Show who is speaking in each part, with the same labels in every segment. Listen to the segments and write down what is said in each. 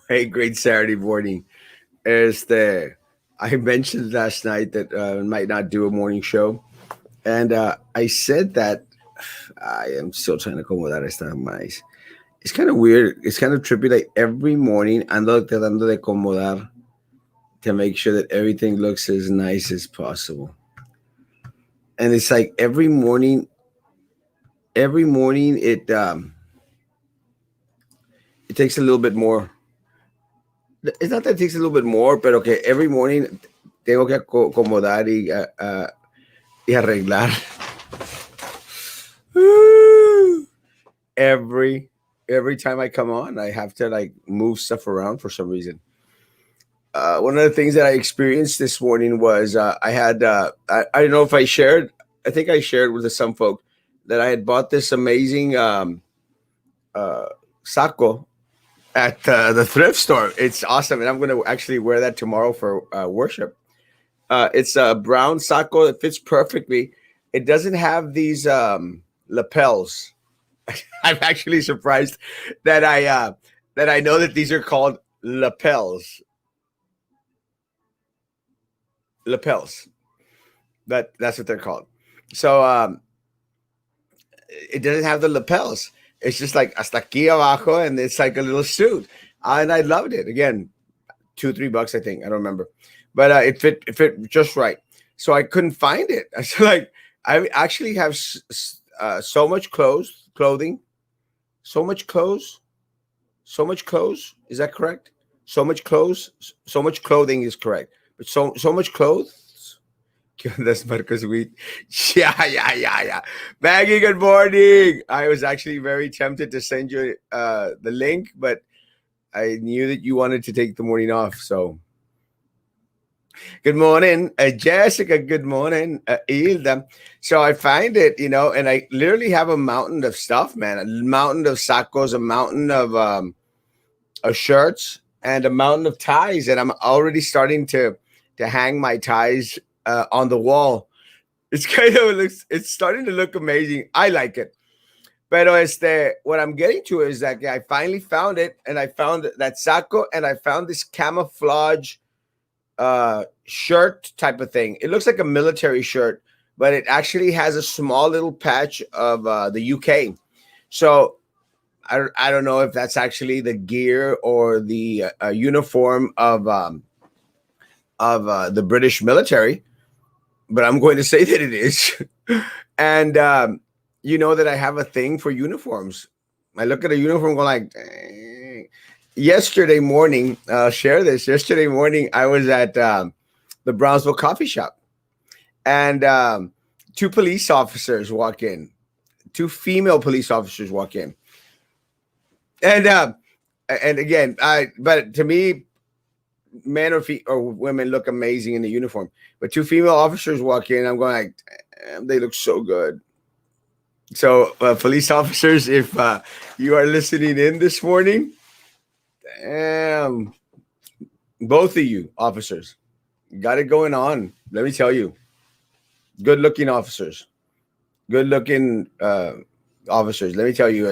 Speaker 1: Hey, great Saturday morning. I mentioned last night that I might not do a morning show, and I said that I am still trying to acomodar esta mais. It's kind of weird. It's kind of trippy. Like every morning, ando tratando de acomodar to make sure that everything looks as nice as possible. And it's like every morning it takes a little bit more. It's not that it takes a little bit more, but okay, every morning tengo que acomodar y arreglar every time I come on. I have to like move stuff around for some reason. One of the things that I experienced this morning was I don't know if I shared. I think I shared with some folk that I had bought this amazing uh, saco at the thrift store. It's awesome, and I'm going to actually wear that tomorrow for worship. It's a brown saco that fits perfectly. It doesn't have these lapels. I'm actually surprised that I know that these are called lapels. Lapels. That's what they're called. So it doesn't have the lapels. It's just like hasta aquí abajo, and it's like a little suit. And I loved it. Again, $2-3, I think. I don't remember, but it fit just right. So I couldn't find it. I was like, I actually have so much clothing, so much clothes, so much clothes. Is that correct? So much clothes, so much clothing is correct. But so much clothes. ¿Qué onda, Marcos Wheat? Yeah. Maggie, good morning. I was actually very tempted to send you the link, but I knew that you wanted to take the morning off. So, good morning, Jessica. Good morning, Hilda. So I find it, and I literally have a mountain of stuff, man. A mountain of sacos, a mountain of shirts, and a mountain of ties. And I'm already starting to hang my ties on the wall. It's starting to look amazing. I like it. Pero what I'm getting to is that I finally found it, and I found that saco, and I found this camouflage shirt type of thing. It looks like a military shirt, but it actually has a small little patch of the UK. So I don't know if that's actually the gear or the uniform of the British military, but I'm going to say that it is. And you know that I have a thing for uniforms. I look at a uniform going like, dang. Yesterday morning, I'll share this. Yesterday morning, I was at the Brownsville coffee shop, and two police officers walk in. Two female police officers walk in. And again, but to me, men or women look amazing in the uniform. But two female officers walk in. I'm going like, damn, they look so good. So, police officers, if you are listening in this morning, damn, both of you officers got it going on. Let me tell you, good-looking officers, good-looking officers. Let me tell you,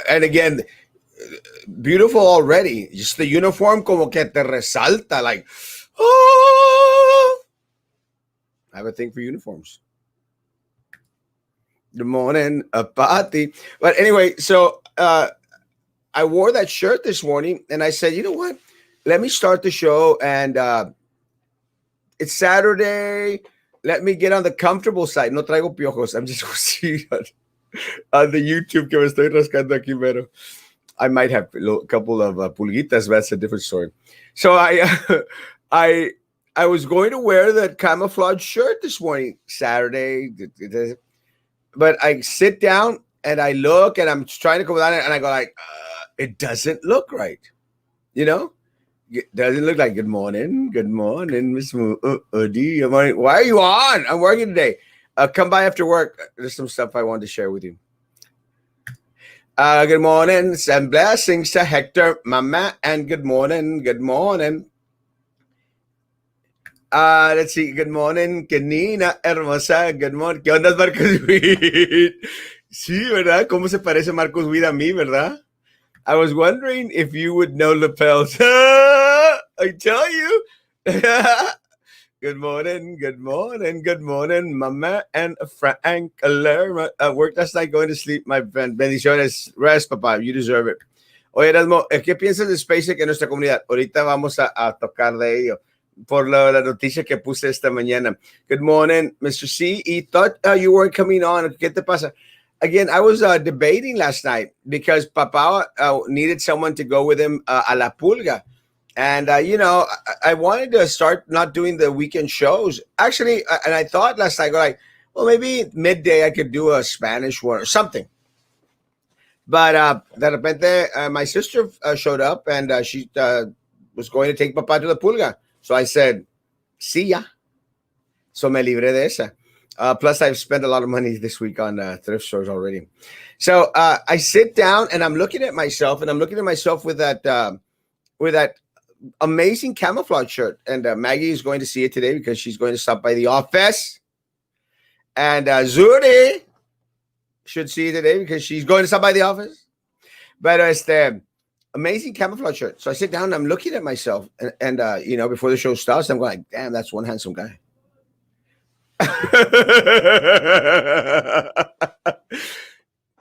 Speaker 1: and again, beautiful already. Just the uniform como que te resalta, like, oh! I have a thing for uniforms. Good morning, Patty. But anyway, so I wore that shirt this morning, and I said, you know what? Let me start the show, and it's Saturday. Let me get on the comfortable side. No traigo piojos. I'm just see on the YouTube que me estoy rascando aquí, pero I might have a couple of pulguitas, but that's a different story. So I was going to wear that camouflage shirt this morning, Saturday, but I sit down and I look, and I'm trying to come down, and I go like, it doesn't look right, It doesn't look like good morning, Miss Udi. Why are you on? I'm working today. Come by after work. There's some stuff I wanted to share with you. Good morning, and blessings to Hector, Mama, and good morning. Let's see. Good morning, Kenina Hermosa. Good morning. ¿Qué onda, Marcos? Sí, ¿verdad? ¿Cómo se parece Marcos Witt a mí, verdad? I was wondering if you would know lapels. I tell you. Good morning, good morning, good morning, Mama and Frank Lerma. Work last night, going to sleep, my friend. Bendiciones. Rest, papá. You deserve it. Oye, Erasmo, ¿qué piensas de SpaceX en nuestra comunidad? Ahorita vamos a tocar de ello por la noticia que puse esta mañana. Good morning, Mr. C. He thought you weren't coming on. ¿Qué te pasa? Again, I was debating last night because Papa needed someone to go with him a la pulga. And, I wanted to start not doing the weekend shows. Actually, and I thought last night, like, well, maybe midday I could do a Spanish one or something. But de repente, my sister showed up and she was going to take Papa to the pulga. So I said, see ya. So me libré de esa. Plus, I've spent a lot of money this week on thrift stores already. So I sit down and I'm looking at myself, and I'm looking at myself with that amazing camouflage shirt. And Maggie is going to see it today because she's going to stop by the office. And Zuri should see it today because she's going to stop by the office. But it's the amazing camouflage shirt. So I sit down and I'm looking at myself, and before the show starts, I'm going like, damn, that's one handsome guy.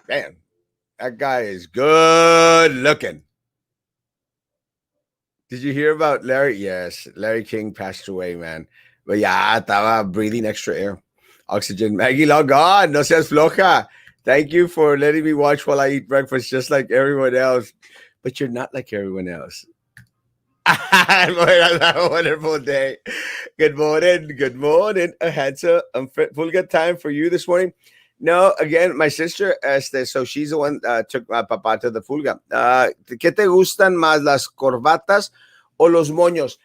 Speaker 1: Man, that guy is good looking. Did you hear about Larry? Yes, Larry King passed away, man. But yeah, estaba breathing extra air. Oxygen. Maggie, log on. No seas floja. Thank you for letting me watch while I eat breakfast just like everyone else. But you're not like everyone else. Have a wonderful day. Good morning. Good morning. A handsome, full good time for you this morning. No, again, my sister, so she's the one took my papá to the Fulga. ¿Qué te gustan más, las corbatas o los moños?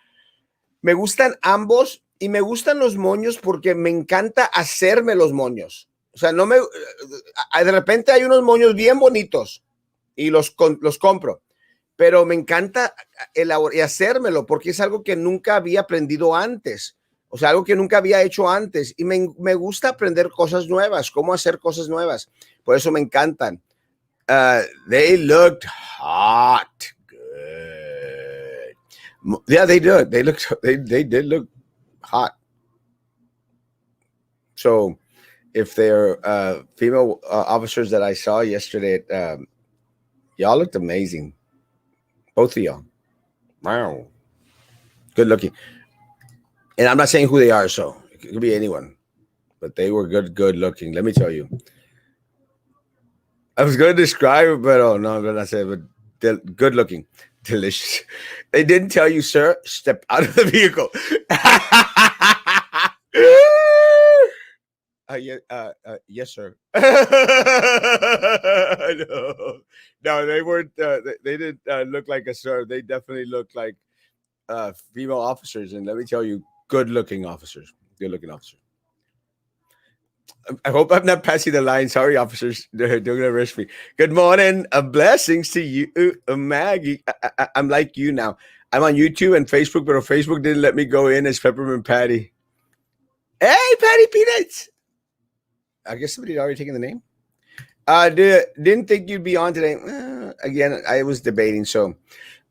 Speaker 1: Me gustan ambos y me gustan los moños porque me encanta hacerme los moños. O sea, de repente hay unos moños bien bonitos y los compro, pero me encanta elaborar y hacérmelo porque es algo que nunca había aprendido antes. O sea, algo que nunca había hecho antes. Y me gusta aprender cosas nuevas, cómo hacer cosas nuevas. Por eso me encantan. They looked hot. Good. Yeah, they did. They did look hot. So if they're female officers that I saw yesterday, y'all looked amazing. Both of y'all. Wow. Good looking. And I'm not saying who they are, so it could be anyone. But they were good looking. Let me tell you. I was going to describe it, but oh no, I'm going to say it. But good looking, delicious. They didn't tell you, sir, step out of the vehicle. Yes, sir. No, they weren't. They didn't look like a sir. They definitely looked like female officers, and let me tell you, good-looking officers. Good-looking officers. I hope I'm not passing the line. Sorry, officers. They're going to arrest me. Good morning. Blessings to you, Maggie. I'm like you now. I'm on YouTube and Facebook, but Facebook didn't let me go in as Peppermint Patty. Hey, Patty Peanuts. I guess somebody had already taken the name. Didn't think you'd be on today. Again, I was debating. So,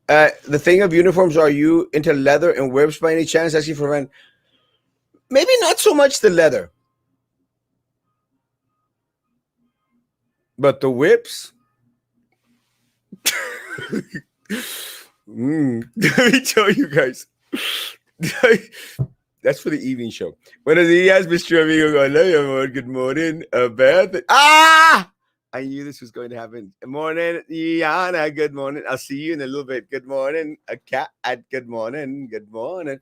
Speaker 1: the thing of uniforms, are you into leather and whips by any chance? Actually, for men, maybe not so much the leather, but the whips. Let me tell you guys. That's for the evening show. Buenos días, Mr. Amigo. Hello, good morning. Beth. I knew this was going to happen. Good morning, Yana. Good morning. I'll see you in a little bit. Good morning, a cat. Good morning. Good morning.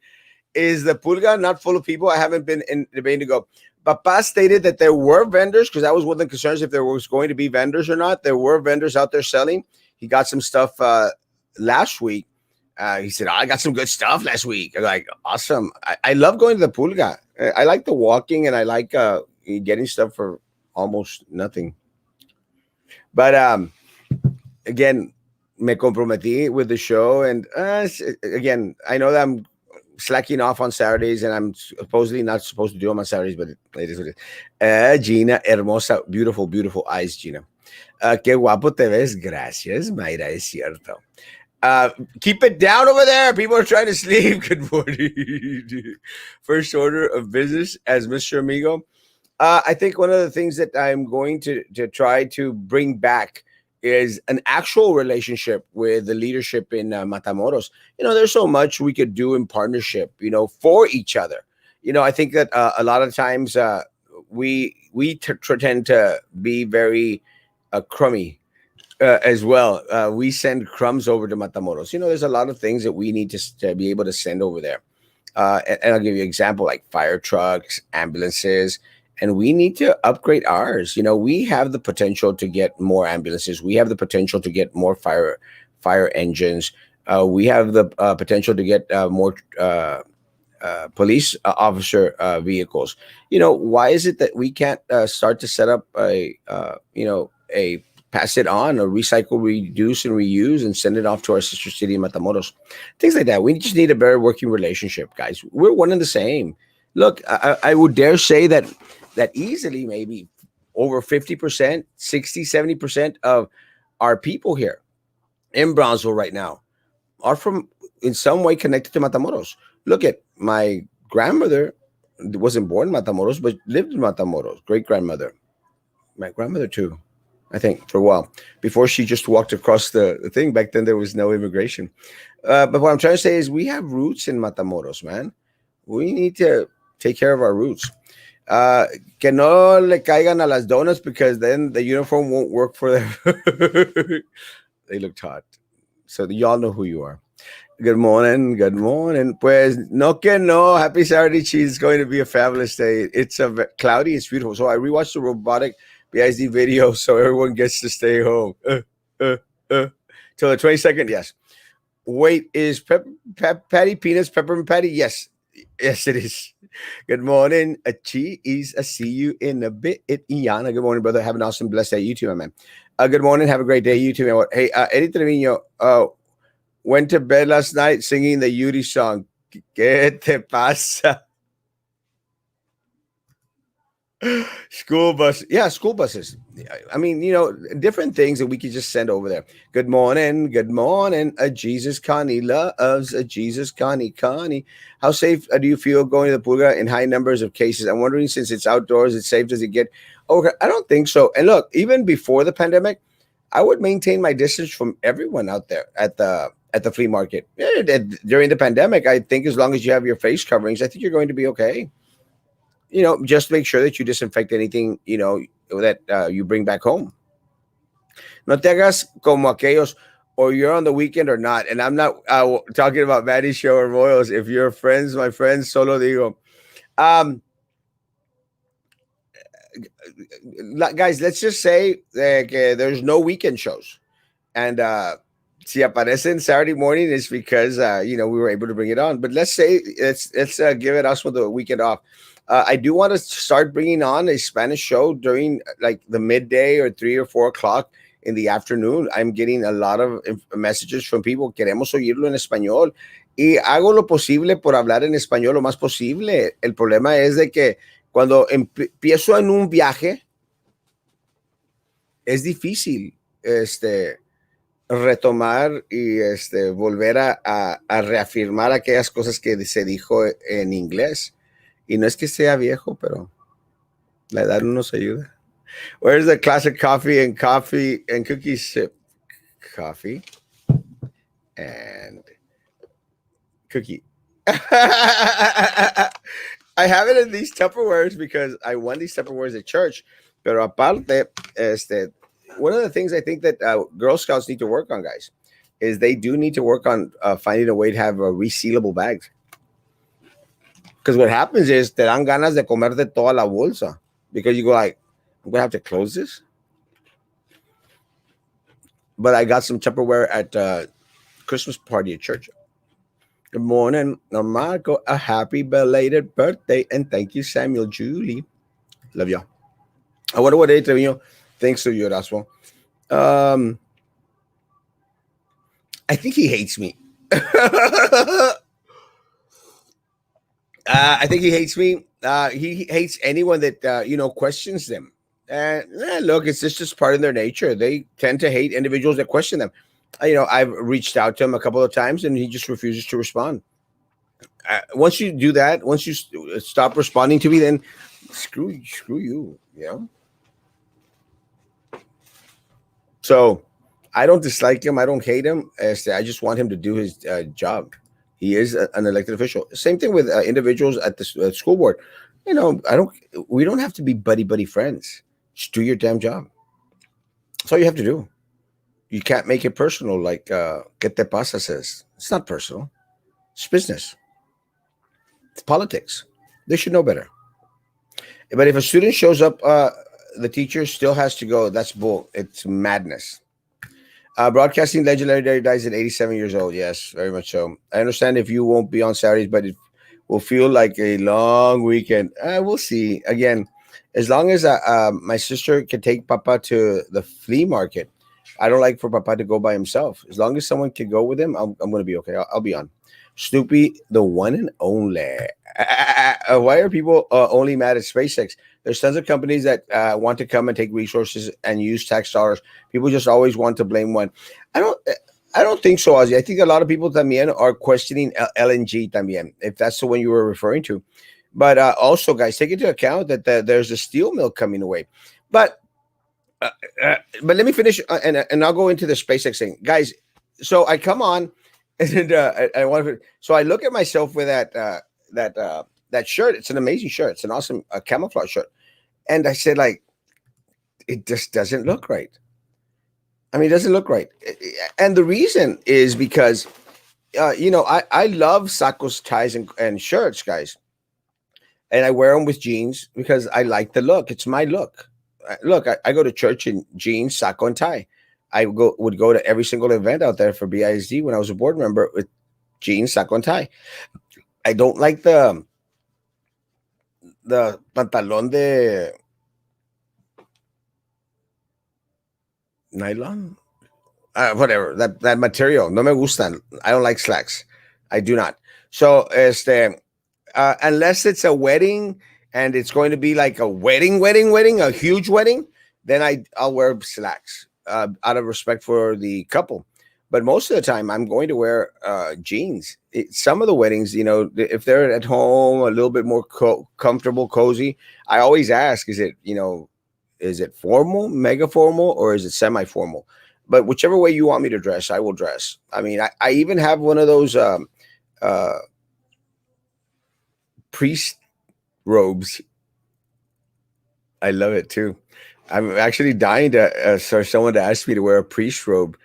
Speaker 1: Is the pulga not full of people? I haven't been in debating to go. Papa stated that there were vendors, because that was one of the concerns if there was going to be vendors or not. There were vendors out there selling. He got some stuff last week. He said, I got some good stuff last week. I'm like, awesome. I love going to the pulga. I like the walking, and I like getting stuff for almost nothing. But again, me comprometí with the show. And again, I know that I'm slacking off on Saturdays, and I'm supposedly not supposed to do them on Saturdays, but it is what it is. Gina, hermosa, beautiful, beautiful eyes, Gina. Qué guapo te ves. Gracias, Mayra, es cierto. Uh, Keep it down over there. People are trying to sleep. Good morning. First order of business as Mr. Amigo. I think one of the things that I'm going to try to bring back is an actual relationship with the leadership in Matamoros. There's so much we could do in partnership, for each other. I think that a lot of times we tend to be very crummy as well. We send crumbs over to Matamoros. There's a lot of things that we need to be able to send over there. And I'll give you an example like fire trucks, ambulances, and we need to upgrade ours. We have the potential to get more ambulances. We have the potential to get more fire engines. We have the potential to get more police officer vehicles. Why is it that we can't start to set up a pass it on or recycle, reduce, and reuse and send it off to our sister city, Matamoros? Things like that. We just need a better working relationship, guys. We're one and the same. Look, I would dare say that easily maybe over 50%, 60, 70% of our people here in Brownsville right now are from in some way connected to Matamoros. Look at my grandmother wasn't born in Matamoros, but lived in Matamoros. Great grandmother, my grandmother too, I think for a while before she just walked across the thing. Back then there was no immigration. But what I'm trying to say is we have roots in Matamoros, man. We need to take care of our roots. Uh, que no le caigan a las donuts because then the uniform won't work for them. They looked hot. So y'all know who you are. Good morning. Good morning. Pues no que no. Happy Saturday, cheese. It's going to be a fabulous day. It's cloudy. It's beautiful. So I rewatched the robotic BISD video so everyone gets to stay home. Uh, Till the 22nd. Yes. Wait, is patty peanuts peppermint patty? Yes. Yes, it is. Good morning. A cheese. I see you in a bit. Iana. Good morning, brother. Have an awesome, blessed day. You too, my man. Good morning. Have a great day. You too, man. Hey, Eddie Trevino. Went to bed last night singing the Yuri song. ¿Qué te pasa? School bus. Yeah, school buses. I mean, different things that we could just send over there. Good morning. Good morning. A Jesus Connie loves a Jesus Connie. How safe do you feel going to the Pulga in high numbers of cases? I'm wondering, since it's outdoors, it's safe. Does it get? Okay, I don't think so. And look, even before the pandemic, I would maintain my distance from everyone out there at the flea market. During the pandemic, I think as long as you have your face coverings, I think you're going to be okay. Just make sure that you disinfect anything, that you bring back home. No te hagas como aquellos, or you're on the weekend or not. And I'm not talking about Maddie Show or Royals. If you're friends, my friends, solo digo. Um, Guys, let's just say that there's no weekend shows. And si aparecen Saturday morning, it's because we were able to bring it on. But let's say let's give it us with the weekend off. I do want to start bringing on a Spanish show during like the midday or 3 or 4 o'clock in the afternoon. I'm getting a lot of messages from people. Queremos oírlo en español. Y hago lo posible por hablar en español lo más posible. El problema es de que cuando empiezo en un viaje, es difícil retomar y volver a reafirmar aquellas cosas que se dijo en inglés. Y no es que sea viejo, pero la edad no nos ayuda. Where's the classic coffee and cookies sip? Coffee and cookie. I have it in these Tupperwares because I won these Tupperwares at church. Pero aparte, one of the things I think that Girl Scouts need to work on, guys, is they do need to work on finding a way to have resealable bags. Because what happens is te dan ganas de comerte toda la bolsa because you go like, I'm going to have to close this. But I got some Tupperware at Christmas party at church. Good morning, Marco. A happy belated birthday. And thank you, Samuel Julie. Love y'all. I wonder what Eddie Trevino thinks of you, Erasmo. I think he hates me. I think he hates me. He hates anyone that questions them. And look, it's just part of their nature. They tend to hate individuals that question them. I've reached out to him a couple of times, and he just refuses to respond. Once you do that, once you stop responding to me, then screw you. So I don't dislike him. I don't hate him. I just want him to do his job. He is an elected official. Same thing with individuals at the school board. I don't. We don't have to be buddy friends. Just do your damn job. That's all you have to do. You can't make it personal, like "Que te pasa" says. It's not personal. It's business. It's politics. They should know better. But if a student shows up, the teacher still has to go. That's bull. It's madness. Broadcasting legendary dies at 87 years old. Yes, very much so. I understand if you won't be on Saturdays, but it will feel like a long weekend. We'll see. Again, as long as my sister can take Papa to the flea market, I don't like for Papa to go by himself. As long as someone can go with him, I'm going to be okay. I'll be on. Snoopy, the one and only. Why are people only mad at SpaceX? There's tons of companies that want to come and take resources and use tax dollars. People just always want to blame one. I don't. I don't think so, Ozzy. I think a lot of people también are questioning LNG también, if that's the one you were referring to. But also, guys, take into account that there's a steel mill coming away. But uh, but let me finish, and I'll go into the SpaceX thing, guys. So I come on, and I want to. So I look at myself with that shirt. It's an amazing shirt. It's an awesome camouflage shirt, and I said, like, it just doesn't look right. I mean, it doesn't look right, and the reason is because I love sacos, ties, and shirts, guys, and I wear them with jeans because I like the look. It's my look. Look, I go to church in jeans, saco, and tie. I would go to every single event out there for BISD when I was a board member with jeans, saco, and tie. I don't like the pantalon de nylon, whatever that material. No me gustan. I don't like slacks. I do not. So, unless it's a wedding and it's going to be like a wedding, a huge wedding, then I'll wear slacks out of respect for the couple. But most of the time, I'm going to wear jeans. Some of the weddings, if they're at home, a little bit more comfortable, cozy, I always ask, is it formal, mega formal, or is it semi formal? But whichever way you want me to dress, I will dress. I mean, I even have one of those uh, priest robes. I love it too. I'm actually dying to for someone to ask me to wear a priest robe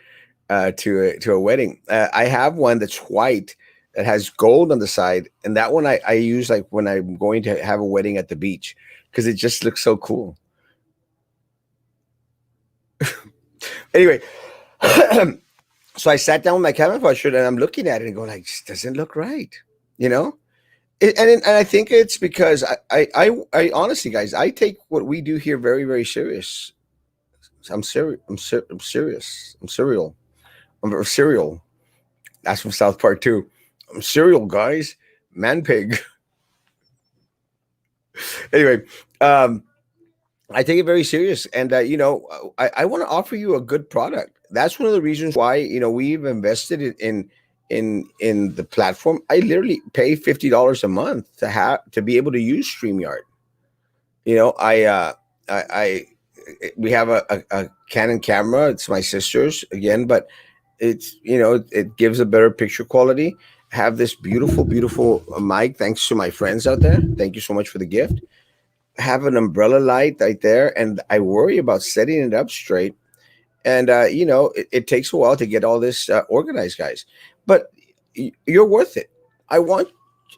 Speaker 1: to a wedding. I have one that's white that has gold on the side, and that one I use like when I'm going to have a wedding at the beach because it just looks so cool. Anyway, so I sat down with my camouflage shirt and I'm looking at it and going like, this doesn't look right, you know. And I think it's because I honestly, guys, I take what we do here very very serious. I'm serious. I'm serious. I'm serial. I'm very serial. That's from South Park too. I'm serial, guys. Man pig. Anyway, um, I take it very serious, and I want to offer you a good product. That's one of the reasons why we've invested in the platform. I literally pay $50 a month to be able to use Streamyard. You know, I we have a Canon camera. It's my sister's again, but it gives a better picture quality. Have this beautiful mic. Thanks to my friends out there. Thank you so much for the gift. Have an umbrella light right there, and I worry about setting it up straight. And it takes a while to get all this organized, guys. But you're worth it. I want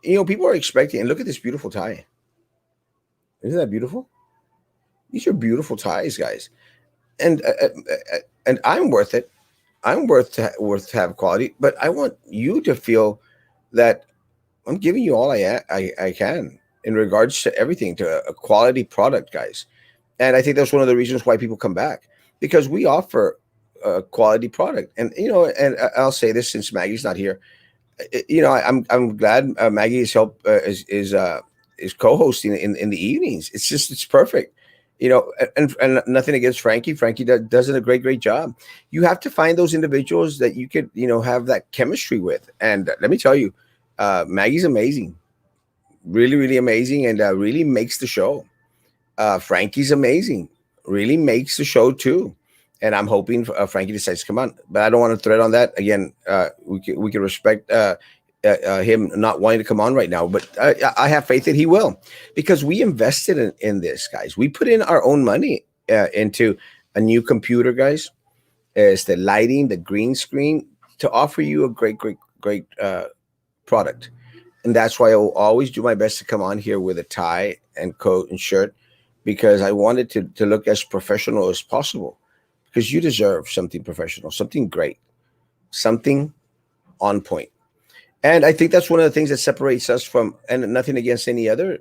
Speaker 1: people are expecting. And look at this beautiful tie. Isn't that beautiful? These are beautiful ties, guys. And I'm worth it. I'm worth to have quality. But I want you to feel that I'm giving you all I can in regards to everything, to a quality product, guys. And I think that's one of the reasons why people come back, because we offer a quality product. And I'll say this since Maggie's not here. I'm glad Maggie is co-hosting in the evenings. It's perfect. And nothing against Frankie. Frankie does a great job. You have to find those individuals that you could have that chemistry with. And let me tell you, Maggie's amazing, really amazing, and really makes the show. Frankie's amazing, really makes the show too. And I'm hoping Frankie decides to come on, but I don't want to thread on that again. We can respect him not wanting to come on right now, but I have faith that he will, because we invested in this, guys. We put in our own money into a new computer, guys. It's the lighting, the green screen, to offer you a great product. And that's why I will always do my best to come on here with a tie and coat and shirt, because I wanted to look as professional as possible, because you deserve something professional, something great, something on point. And I think that's one of the things that separates us from, and nothing against any other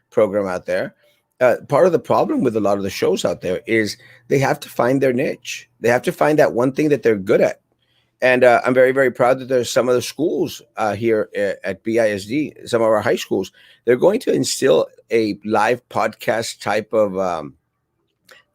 Speaker 1: program out there. Part of the problem with a lot of the shows out there is they have to find their niche. They have to find that one thing that they're good at. And I'm very proud that there's some of the schools here at BISD, some of our high schools, they're going to instill a live podcast type of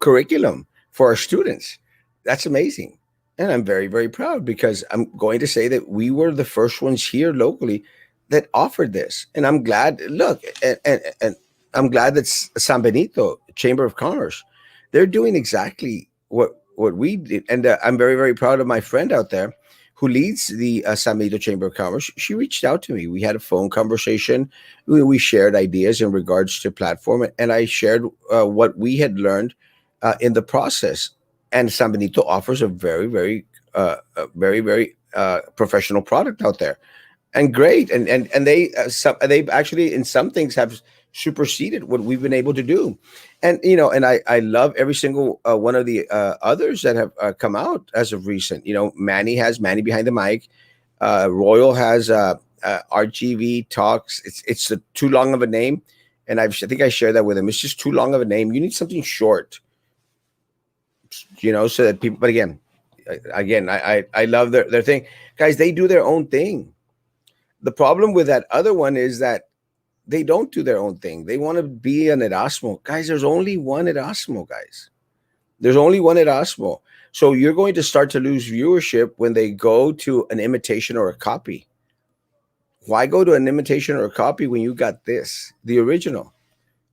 Speaker 1: curriculum for our students. That's amazing. And I'm very proud, because I'm going to say that we were the first ones here locally that offered this. And I'm glad, look, and I'm glad that San Benito Chamber of Commerce, they're doing exactly what we did. And I'm very proud of my friend out there who leads the San Benito Chamber of Commerce. She reached out to me. We had a phone conversation. We shared ideas in regards to platform, and I shared what we had learned in the process. And San Benito offers a very professional product out there, and great. And they've actually in some things have superseded what we've been able to do. And I love every single one of the others that have come out as of recent. Manny has Manny behind the mic. Royal has RGV talks. It's too long of a name, and I think I shared that with him. It's just too long of a name. You need something short, so that people. But again, I love their thing, guys. They do their own thing. The problem with that other one is that they don't do their own thing. They want to be an Erasmo. Guys, there's only one Erasmo, guys. There's only one Erasmo. So you're going to start to lose viewership when they go to an imitation or a copy. Why go to an imitation or a copy when you got this, the original?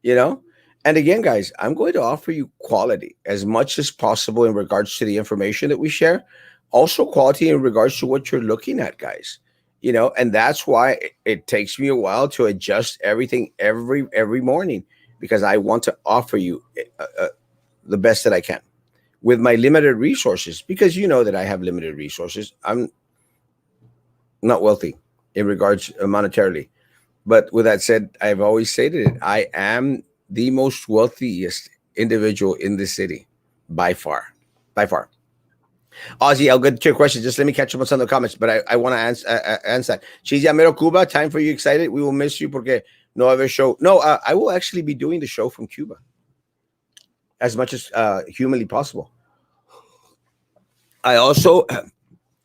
Speaker 1: You know? And again, guys, I'm going to offer you quality as much as possible in regards to the information that we share. Also, quality in regards to what you're looking at, guys. And that's why it takes me a while to adjust everything every morning, because I want to offer you the best that I can with my limited resources, because you know that I have limited resources. I'm not wealthy in regards monetarily, but with that said, I've always stated it. I am the most wealthiest individual in the city by far, by far. Ozzy, I'll get to your question. Just let me catch up on some of the comments, but I want to answer that. She's Yamero Cuba. Time for you excited. We will miss you porque no other show. No, I will actually be doing the show from Cuba as much as humanly possible. I also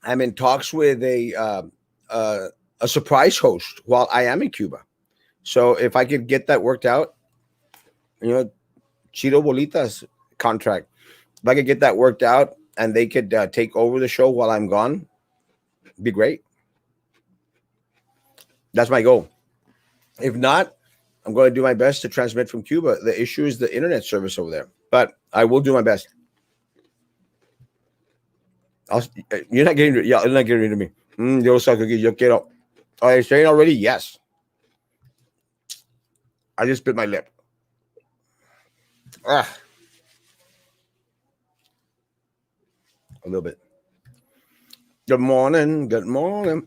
Speaker 1: am in talks with a surprise host while I am in Cuba. So if I could get that worked out, Chiro Bolita's contract, if I could get that worked out and they could take over the show while I'm gone, be great. That's my goal. If not, I'm going to do my best to transmit from Cuba. The issue is the internet service over there, but I will do my best. You're not getting, yeah, you're not getting rid of me. Yo soy cookie, yo quiero. Are you saying already? Yes. I just bit my lip. Ah. A little bit. Good morning. Good morning.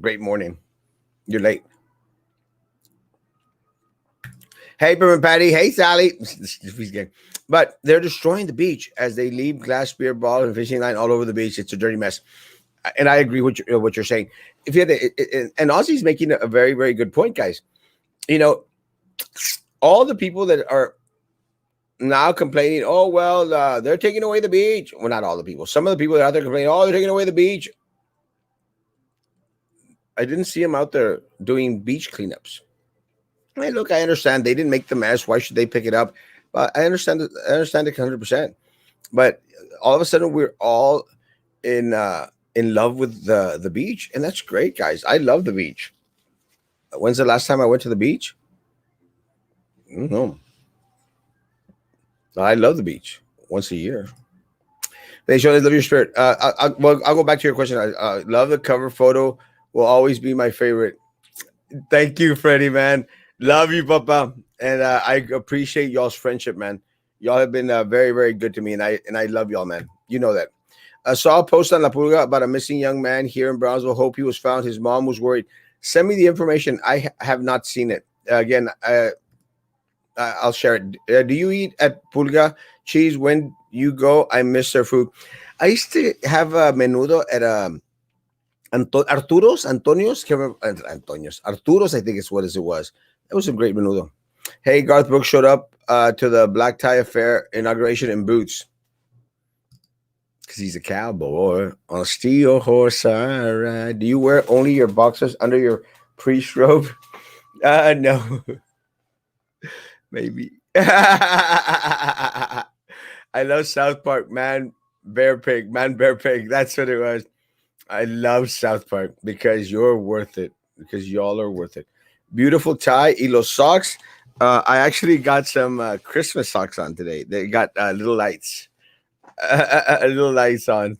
Speaker 1: Great morning. You're late. Hey, Berman Patty. Hey, Sally. But they're destroying the beach as they leave glass beer ball and fishing line all over the beach. It's a dirty mess. And I agree with what you're saying. If you had and Ozzy's making a very good point, guys. All the people that are now complaining, oh well, they're taking away the beach. Well, not all the people. Some of the people that are out there complaining, oh, they're taking away the beach. I didn't see them out there doing beach cleanups. Hey, look, I understand they didn't make the mess. Why should they pick it up? But I understand it. I understand it 100%. But all of a sudden, we're all in love with the beach, and that's great, guys. I love the beach. When's the last time I went to the beach? No, I love the beach once a year. They show they love your spirit. Well, I'll go back to your question. I love the cover photo. Will always be my favorite. Thank you, Freddie, man. Love you, Papa, and I appreciate y'all's friendship, man. Y'all have been very, very good to me, and I love y'all, man. You know that. I saw a post on La Pulga about a missing young man here in Brownsville. Hope he was found. His mom was worried. Send me the information. I have not seen it. Again, I'll share it. Do you eat at Pulga cheese when you go? I miss their food. I used to have a menudo at Arturo's, Antonio's, can't remember, Antonio's, Arturo's, I think it's what it was. It was a great menudo. Hey, Garth Brooks showed up to the Black Tie Affair inauguration in boots because he's a cowboy on a steel horse. I ride. Do you wear only your boxers under your priest robe? No, maybe. I love South Park, man, bear pig. That's what it was. I love South Park because you're worth it. Because y'all are worth it. Beautiful tie, y los socks. I actually got some Christmas socks on today. They got little lights, little lights on.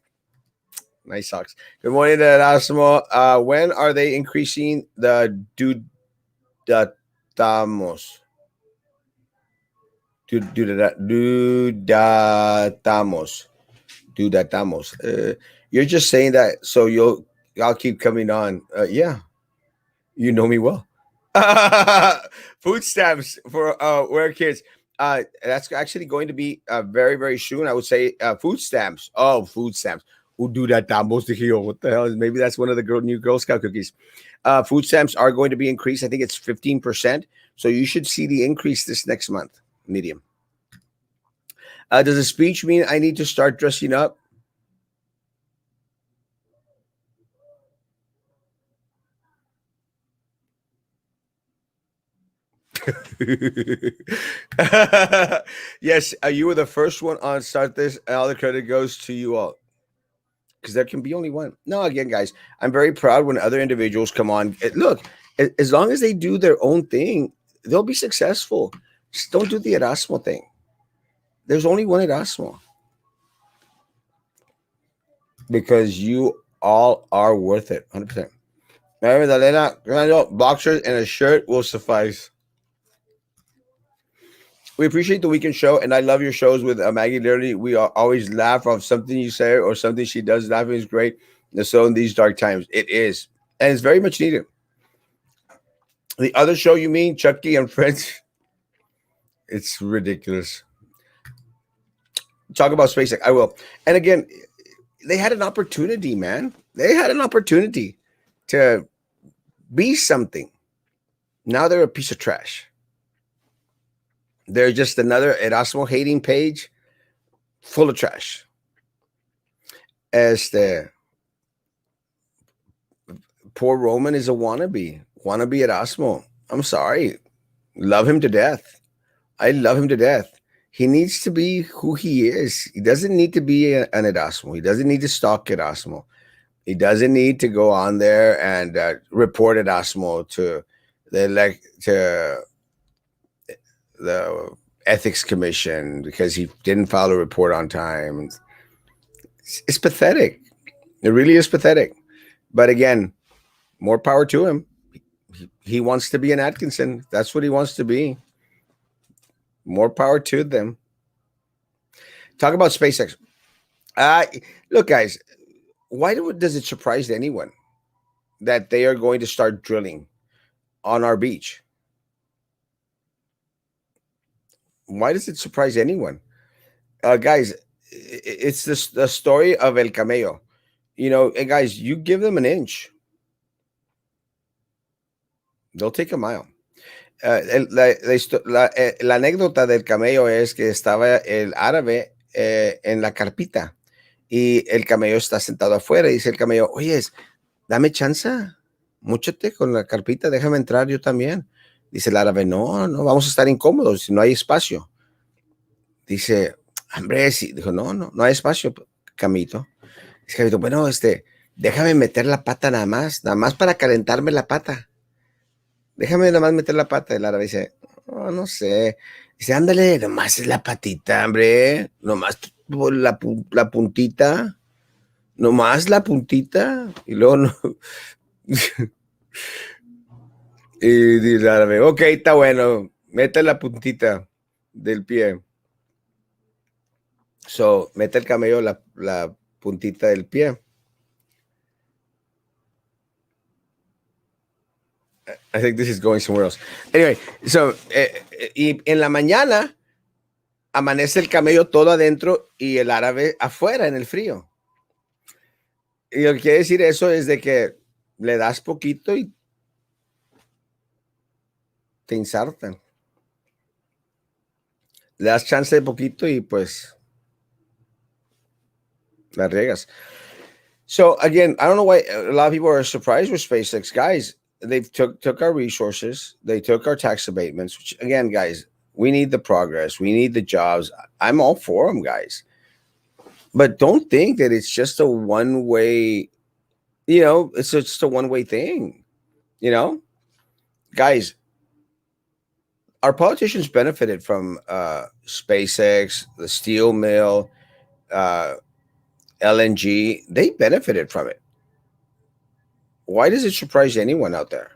Speaker 1: Nice socks. Good morning, Erasmo. When are they increasing the dudatamos? Dudatamos. Dudatamos. You're just saying that so I'll keep coming on. Yeah, you know me well. Food stamps for where kids. That's actually going to be very very soon. I would say food stamps. Oh, food stamps. Who do that? Damos de Gio? What the hell? Maybe that's one of the new Girl Scout cookies. Food stamps are going to be increased. I think it's 15%. So you should see the increase this next month. Medium. Does a speech mean I need to start dressing up? Yes, you were the first one on start this. And all the credit goes to you all because there can be only one. No, again, guys, I'm very proud when other individuals come on. Look, as long as they do their own thing, they'll be successful. Just don't do the Erasmo thing. There's only one Erasmo because you all are worth it, 100%. Mary Magdalena, boxers and a shirt will suffice. We appreciate the weekend show, and I love your shows with Maggie. Literally, we always laugh off something you say or something she does. Laughing is great. And so in these dark times, it is, and it's very much needed. The other show you mean, Chucky and Friends? It's ridiculous. Talk about SpaceX. I will. And again, they had an opportunity, man. They had an opportunity to be something. Now they're a piece of trash. They're just another Erasmo hating page full of trash. Este poor Roman is a wannabe Erasmo. I'm sorry. Love him to death. I love him to death. He needs to be who he is. He doesn't need to be an Erasmo. He doesn't need to stalk Erasmo. He doesn't need to go on there and report Erasmo to to the ethics commission because he didn't file a report on time. It's pathetic. It really is pathetic. But again, more power to him. He wants to be an Atkinson. That's what he wants to be. More power to them. Talk about SpaceX. Look, guys, why does it surprise anyone that they are going to start drilling on our beach? Why does it surprise anyone? Guys, it's the story of El Camello. You know, and guys, you give them an inch, they'll take a mile. La anécdota del camello es que estaba el árabe en la carpita y el camello está sentado afuera y dice el camello, oye, dame chance. múchate con la carpita, déjame entrar yo también. Dice el árabe, no, no, vamos a estar incómodos si no hay espacio. Dice, hombre, sí. Dijo, no, no, no hay espacio, Camito. Dice Camito, bueno, déjame meter la pata nada más para calentarme la pata. Déjame nada más meter la pata. El árabe dice, oh, no sé. Dice, ándale, nomás es la patita, hombre. Nomás la puntita. Nomás la puntita. Y luego no. Y dice el árabe, ok, está bueno. Mete la puntita del pie. So, mete el camello la puntita del pie. I think this is going somewhere else. Anyway, so, y en la mañana amanece el camello todo adentro y el árabe afuera en el frío. Y lo que quiere decir eso es de que le das poquito y te ensartan. Le das chance de poquito y pues la riegas. So again, I don't know why a lot of people are surprised with SpaceX. Guys, they took our resources, they took our tax abatements, which again, guys, we need the progress, we need the jobs. I'm all for them, guys. But don't think that it's just a one way, it's just a one way thing, you know? Guys, our politicians benefited from SpaceX, the steel mill, uh, LNG. They benefited from it. Why does it surprise anyone out there?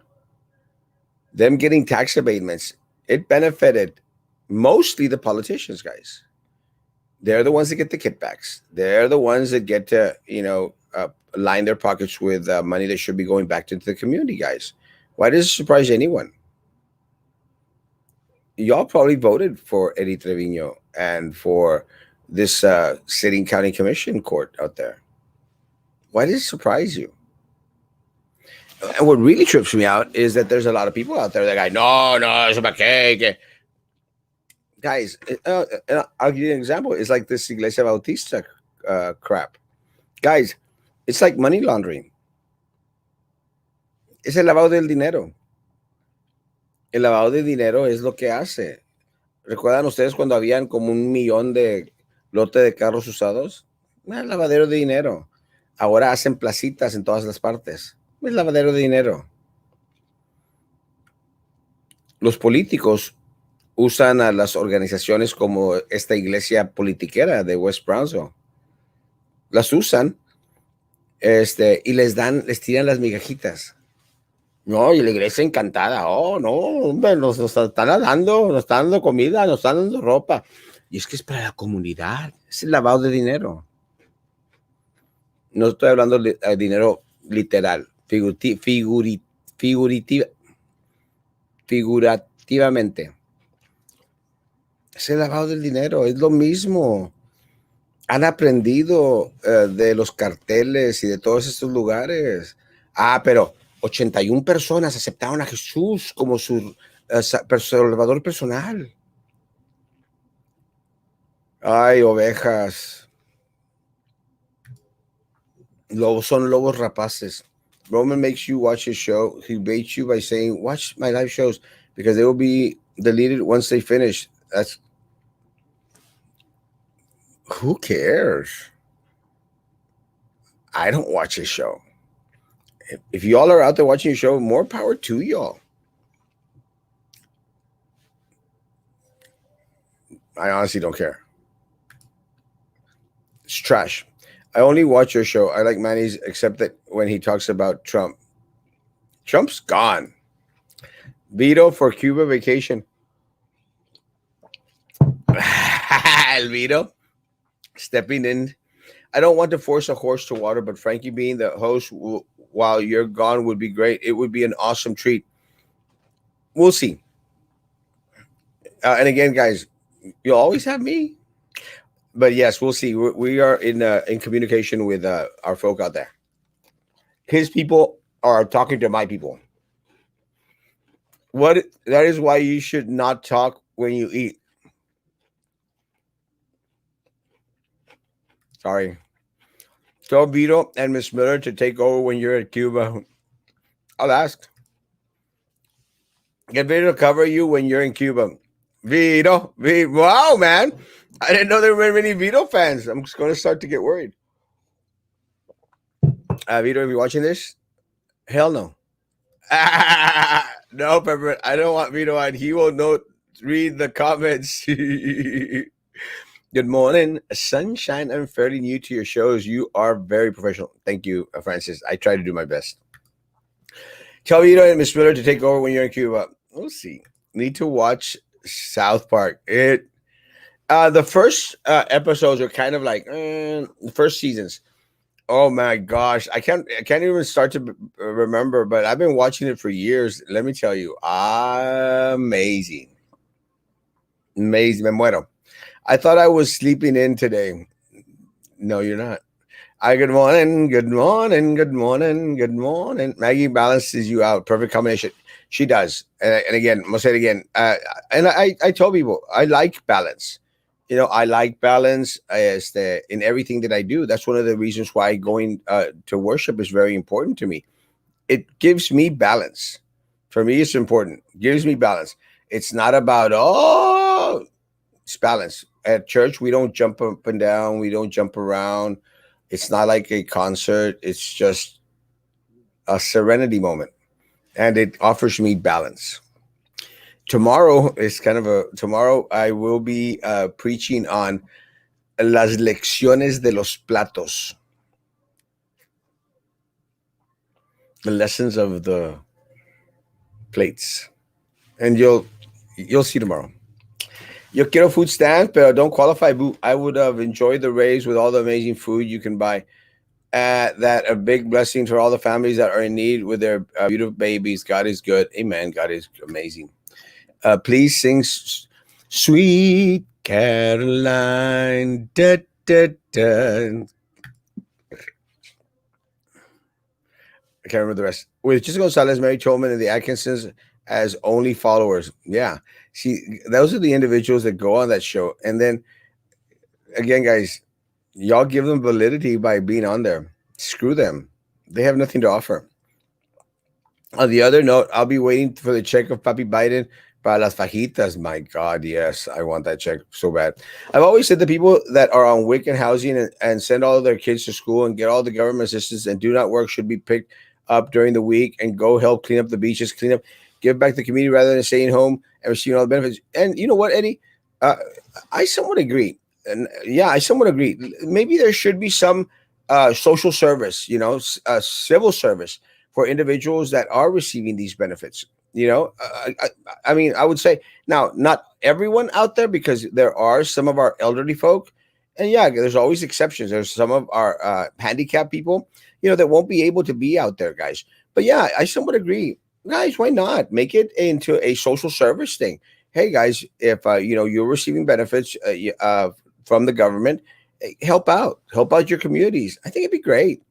Speaker 1: Them getting tax abatements, it benefited mostly the politicians, guys. They're the ones that get the kickbacks. They're the ones that get to, line their pockets with money that should be going back into the community, guys. Why does it surprise anyone? Y'all probably voted for Eddie Trevino and for this sitting county commission court out there. Why does it surprise you? And what really trips me out is that there's a lot of people out there that go, no, no, it's about cake. Guys, I'll give you an example. It's like this Iglesia Bautista crap. Guys, it's like money laundering. Es el lavado del dinero. El lavado de dinero es lo que hace. ¿Recuerdan ustedes cuando habían como 1 millón de lote de carros usados? Es lavadero de dinero. Ahora hacen placitas en todas las partes. Es lavadero de dinero. Los políticos usan a las organizaciones como esta iglesia politiquera de West Brownsville. Las usan y les tiran las migajitas. No, y la iglesia encantada. Oh, no, hombre, nos están dando comida, nos están dando ropa. Y es que es para la comunidad, es el lavado de dinero. No estoy hablando de dinero literal, figurativamente. Es el lavado del dinero, es lo mismo. Han aprendido de los carteles y de todos estos lugares. Pero 81 personas aceptaron a Jesús como su salvador personal. Ay, ovejas. Lobos son lobos rapaces. Roman makes you watch his show. He baits you by saying, watch my live shows because they will be deleted once they finish. That's who cares? I don't watch his show. If y'all are out there watching your show, more power to y'all. I honestly don't care. It's trash. I only watch your show. I like Manny's, except that when he talks about Trump. Trump's gone. Veto for Cuba vacation. El veto stepping in. I don't want to force a horse to water, but Frankie being the host while you're gone would be great. It would be an awesome treat. We'll see. And again, guys, you'll always have me. But yes, we'll see. We are in communication with our folk out there. His people are talking to my people. That is why you should not talk when you eat. Sorry. Tell Vito and Miss Miller to take over when you're at Cuba. I'll ask. Get Vito to cover you when you're in Cuba. Wow, man. I didn't know there were many Vito fans. I'm just going to start to get worried. Vito, if you're watching this, hell no. No, Pepper. I don't want Vito on. He will not read the comments. Good morning, sunshine. I'm fairly new to your shows. You are very professional. Thank you, Francis. I try to do my best. Tell Vito and Miss Miller to take over when you're in Cuba. We'll see. Need to watch South Park. The first episodes are kind of like the first seasons. Oh my gosh, I can't even start to remember, but I've been watching it for years. Let me tell you, amazing, amazing. Me muero. I thought I was sleeping in today. No, you're not. Good morning, good morning, good morning, good morning. Maggie balances you out. Perfect combination. She does. And again, I'm gonna say it again. And I told people I like balance. I like balance in everything that I do. That's one of the reasons why going to worship is very important to me. It gives me balance. For me, it's important. It gives me balance. It's not about it's balance. At church, we don't jump up and down. We don't jump around. It's not like a concert. It's just a serenity moment, and it offers me balance. Tomorrow is tomorrow. I will be preaching on las lecciones de los platos, the lessons of the plates, and you'll see tomorrow. Yo quiero food stamps, but don't qualify. Boo. I would have enjoyed the raise with all the amazing food you can buy. That a big blessing for all the families that are in need with their beautiful babies. God is good. Amen. God is amazing. Please sing Sweet Caroline. Da, da, da. I can't remember the rest. With Jessica Gonzalez, Mary Tolman, and the Atkinsons as only followers. Yeah. See, those are the individuals that go on that show. And then, again, guys, y'all give them validity by being on there. Screw them. They have nothing to offer. On the other note, I'll be waiting for the check of Papi Biden para las fajitas. My God, yes, I want that check so bad. I've always said the people that are on WIC and housing and send all of their kids to school and get all the government assistance and do not work should be picked up during the week and go help clean up the beaches, clean up, give back to the community rather than staying home and receiving all the benefits. And you know what, Eddie? I somewhat agree. And yeah, I somewhat agree. Maybe there should be some social service, civil service for individuals that are receiving these benefits. I mean, I would say now, not everyone out there, because there are some of our elderly folk, and yeah, there's always exceptions. There's some of our handicapped people, that won't be able to be out there, guys. But yeah, I somewhat agree, guys. Why not make it into a social service thing? Hey, guys, if you're receiving benefits from the government, help out your communities. I think it'd be great.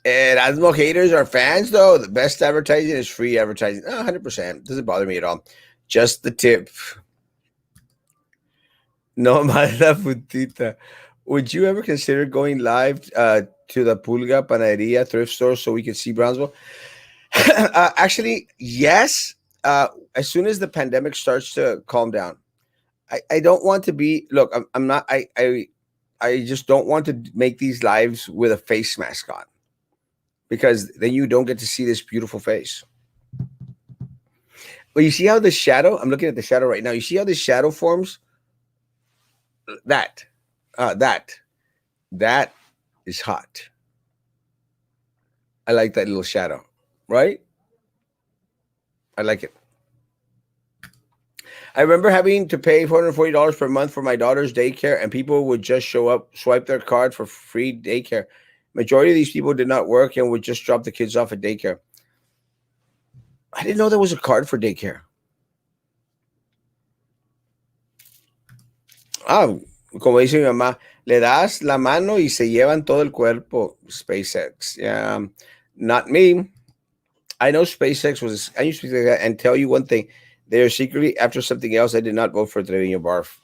Speaker 1: Erasmo haters are fans, though. The best advertising is free advertising. 100%. Doesn't bother me at all. Just the tip. No mala putita. Would you ever consider going live to the Pulga Panaderia thrift store so we can see Brownsville? Actually, yes. As soon as the pandemic starts to calm down, I don't want to be. Look, I'm not. I just don't want to make these lives with a face mask on, because then you don't get to see this beautiful face. Well, you see how the shadow, I'm looking at the shadow right now. You see how the shadow forms? That is hot. I like that little shadow, right? I like it. I remember having to pay $440 per month for my daughter's daycare, and people would just show up, swipe their card for free daycare. Majority of these people did not work and would just drop the kids off at daycare. I didn't know there was a card for daycare. Como dice mi mamá, le das la mano y se llevan todo el cuerpo. SpaceX. Yeah, not me. I know SpaceX was. I used to say that and tell you one thing. They are secretly after something else. I did not vote for Trevino Barf.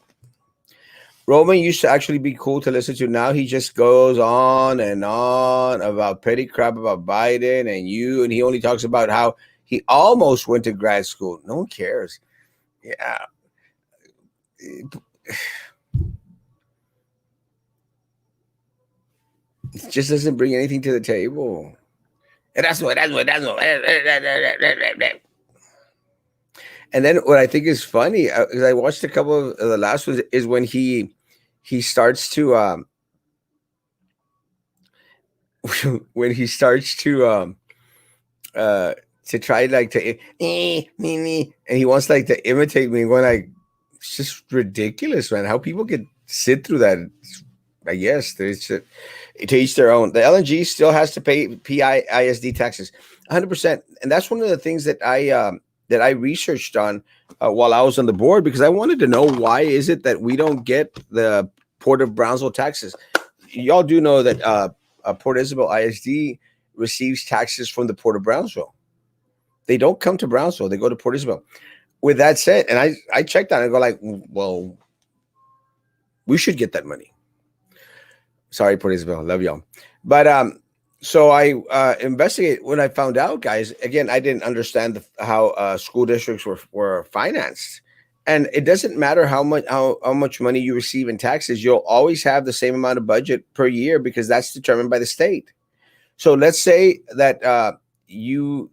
Speaker 1: Roman used to actually be cool to listen to. Now he just goes on about petty crap about Biden and you, and he only talks about how he almost went to grad school. No one cares. Yeah, it just doesn't bring anything to the table. Erasmo. And then what I think is funny is I watched a couple of the last ones is when he starts to when he starts uh to try like to me and he wants like to imitate me and going like it's just ridiculous, man. How people could sit through that. I guess there's to each their own. The LNG still has to pay PISD taxes, 100%, and that's one of the things that I researched on while I was on the board because I wanted to know why is it that we don't get the Port of Brownsville taxes. Y'all do know that Port Isabel ISD receives taxes from the Port of Brownsville. They don't come to Brownsville; they go to Port Isabel. With that said, and I checked on it and go like, well, we should get that money. Sorry, Port Isabel, love y'all. But so I investigate when I found out, guys. Again, I didn't understand how school districts were financed, and it doesn't matter how much money you receive in taxes. You'll always have the same amount of budget per year because that's determined by the state. So let's say that you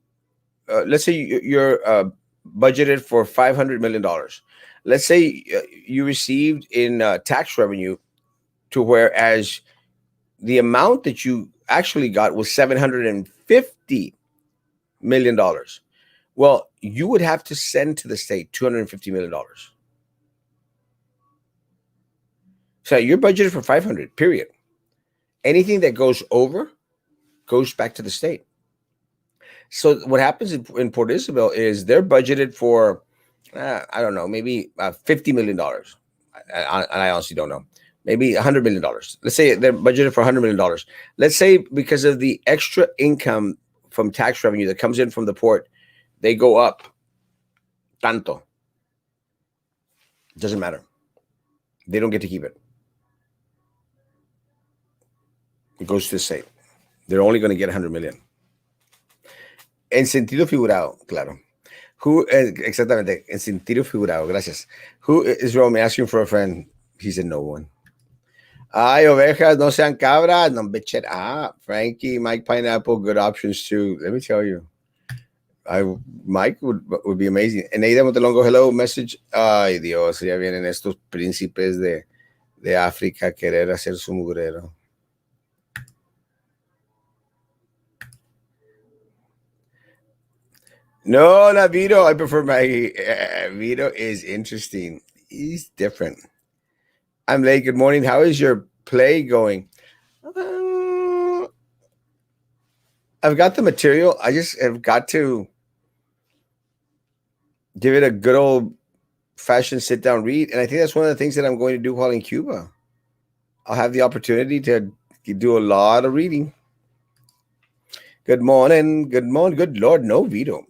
Speaker 1: let's say you're budgeted for $500 million. Let's say you received in tax revenue to whereas the amount that you actually got was $750 million. Well, you would have to send to the state $250 million. So you're budgeted for 500. Period. Anything that goes over goes back to the state. So what happens in Port Isabel is they're budgeted for, I don't know, maybe $50 million. I honestly don't know. Maybe $100 million. Let's say they're budgeted for $100 million. Let's say because of the extra income from tax revenue that comes in from the port, they go up tanto. It doesn't matter. They don't get to keep it. It goes to the state. They're only going to get 100 million. En sentido figurado, claro. Who exactamente? En sentido figurado. Gracias. Who is Rome asking for a friend? He said no one. Ay, ovejas, no sean cabras. No, bitch it up. Frankie, Mike Pineapple, good options too. Let me tell you. Mike would be amazing. Eneida Montelongo, hello, message. Ay, Dios, ya vienen estos príncipes de África a querer hacer su mugrero. No, not Vito. I prefer my Vito is interesting. He's different. I'm late. Good morning. How is your play going? Uh, I've got the material. I just have got to give it a good old fashioned sit down read. And I think that's one of the things that I'm going to do while in Cuba. I'll have the opportunity to do a lot of reading. Good morning. Good morning. Good Lord, no Vito.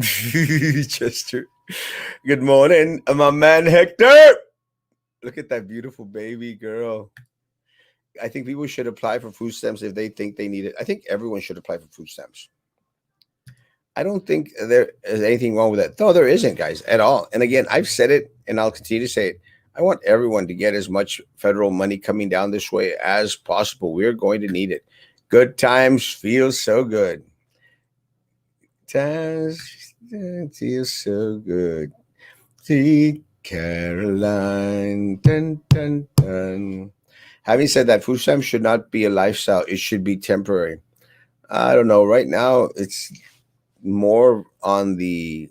Speaker 1: Chester. Good morning, my man Hector. Look at that beautiful baby girl. I think people should apply for food stamps if they think they need it. I think everyone should apply for food stamps. I don't think there is anything wrong with that. No, there isn't, guys, at all. And again, I've said it and I'll continue to say it. I want everyone to get as much federal money coming down this way as possible. We're going to need it. Good times feel so good. Times feel so good. See Caroline. Dun, dun, dun. Having said that, food stamps should not be a lifestyle. It should be temporary. I don't know. Right now, it's more on the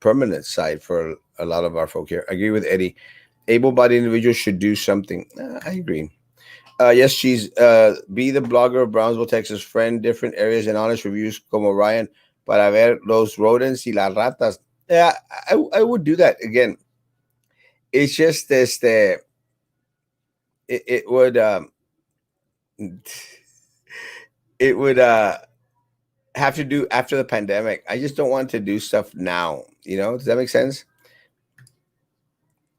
Speaker 1: permanent side for a lot of our folk here. I agree with Eddie. Able-bodied individuals should do something. I agree. Yes, she's be the blogger of Brownsville, Texas. Friend different areas and honest reviews como Ryan para ver los rodents y las ratas. Yeah, I would do that again. It's just this it would it would have to do after the pandemic. I just don't want to do stuff now. Does that make sense?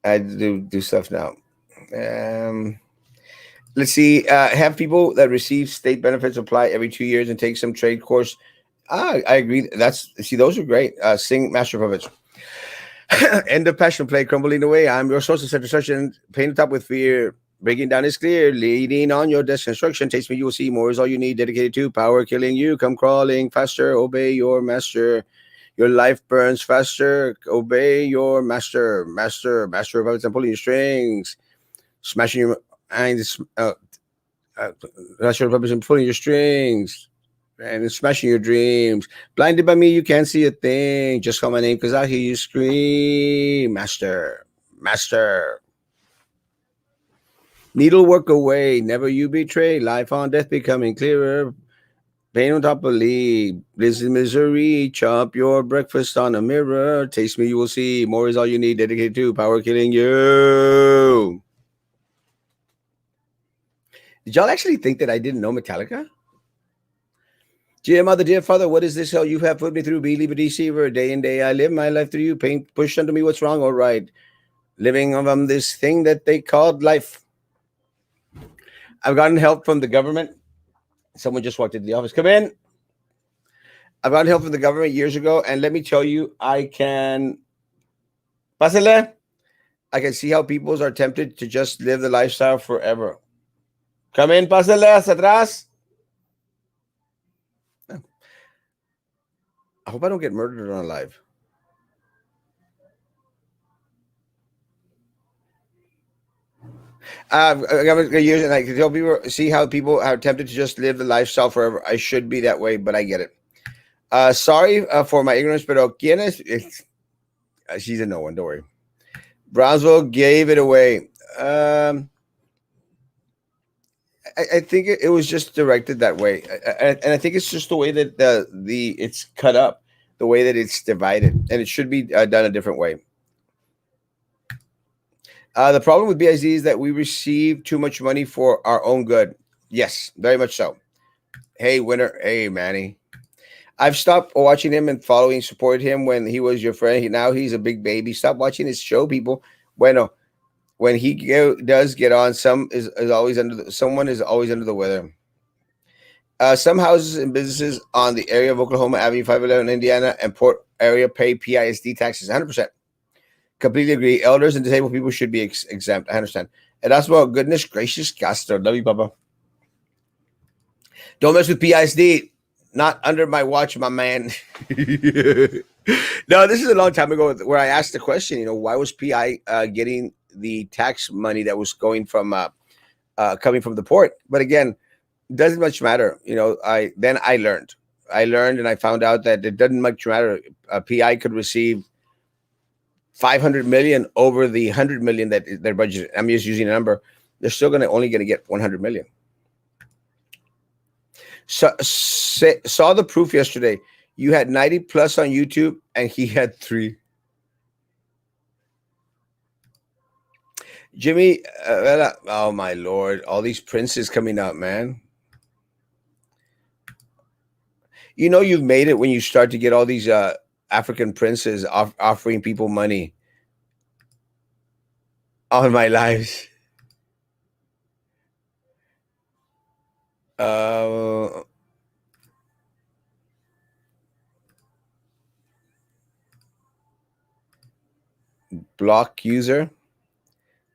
Speaker 1: I do stuff now. Um, let's see. Have people that receive state benefits apply every 2 years and take some trade course. I agree. That's see, those are great. Sing Master Puppets. End of passion play crumbling away. I'm your source of satisfaction. Painted up with fear. Breaking down is clear. Leading on your desk construction. Taste me, you will see. More is all you need. Dedicated to power killing you. Come crawling faster. Obey your master. Your life burns faster. Obey your master. Master of puppets. I'm pulling your strings. Smashing your mind. Uh, Master of puppets. I'm pulling your strings and smashing your dreams. Blinded by me, you can't see a thing. Just call my name because I hear you scream. Master, master. Needlework away, never you betray. Life on death becoming clearer. Pain on top of lead. Bliss and misery. Chop your breakfast on a mirror. Taste me, you will see. More is all you need. Dedicated to power killing you. Did y'all actually think that I didn't know Metallica? Dear mother, dear father, what is this hell you have put me through? Believer, deceiver, day in, day I live my life through you. Pain pushed unto me what's wrong or right. Living on this thing that they called life. I've gotten help from the government. Someone just walked into the office. Come in. I've gotten help from the government years ago, and let me tell you, Pásale. I can see how peoples are tempted to just live the lifestyle forever. Come in, pásale, hacia atrás. I hope I don't get murdered on live. I'm going to use it. I can tell people, see how people are tempted to just live the lifestyle forever. I should be that way, but I get it. Sorry for my ignorance, pero ¿quién es? She's a no one, don't worry. Brownsville gave it away. I think it was just directed that way, and I think it's just the way that the it's cut up, the way that it's divided, and it should be done a different way. The problem with BIZ is that we receive too much money for our own good. Yes, very much so. Hey, winner. Hey, Manny. I've stopped watching him and following, supported him when he was your friend. Now he's a big baby. Stop watching his show, people. Bueno, when he does get on, someone is always under the weather. Some houses and businesses on the area of Oklahoma Avenue, 511, Indiana, and Port area pay PISD taxes 100%. Completely agree. Elders and disabled people should be exempt. I understand. Erasmo, goodness gracious, Castro. Love you, Papa. Don't mess with PISD. Not under my watch, my man. No, this is a long time ago where I asked the question, why was PI getting the tax money that was going from coming from the port? But again, doesn't much matter. I learned. And I found out that it doesn't much matter. PI could receive 500 million over the 100 million that their budget. I'm just using a number. They're still only going to get 100 million. Saw the proof yesterday. You had 90 plus on YouTube, and he had 3. Jimmy, oh my lord, all these princes coming up, man. You've made it when you start to get all these African princes offering people money on my lives. Block user,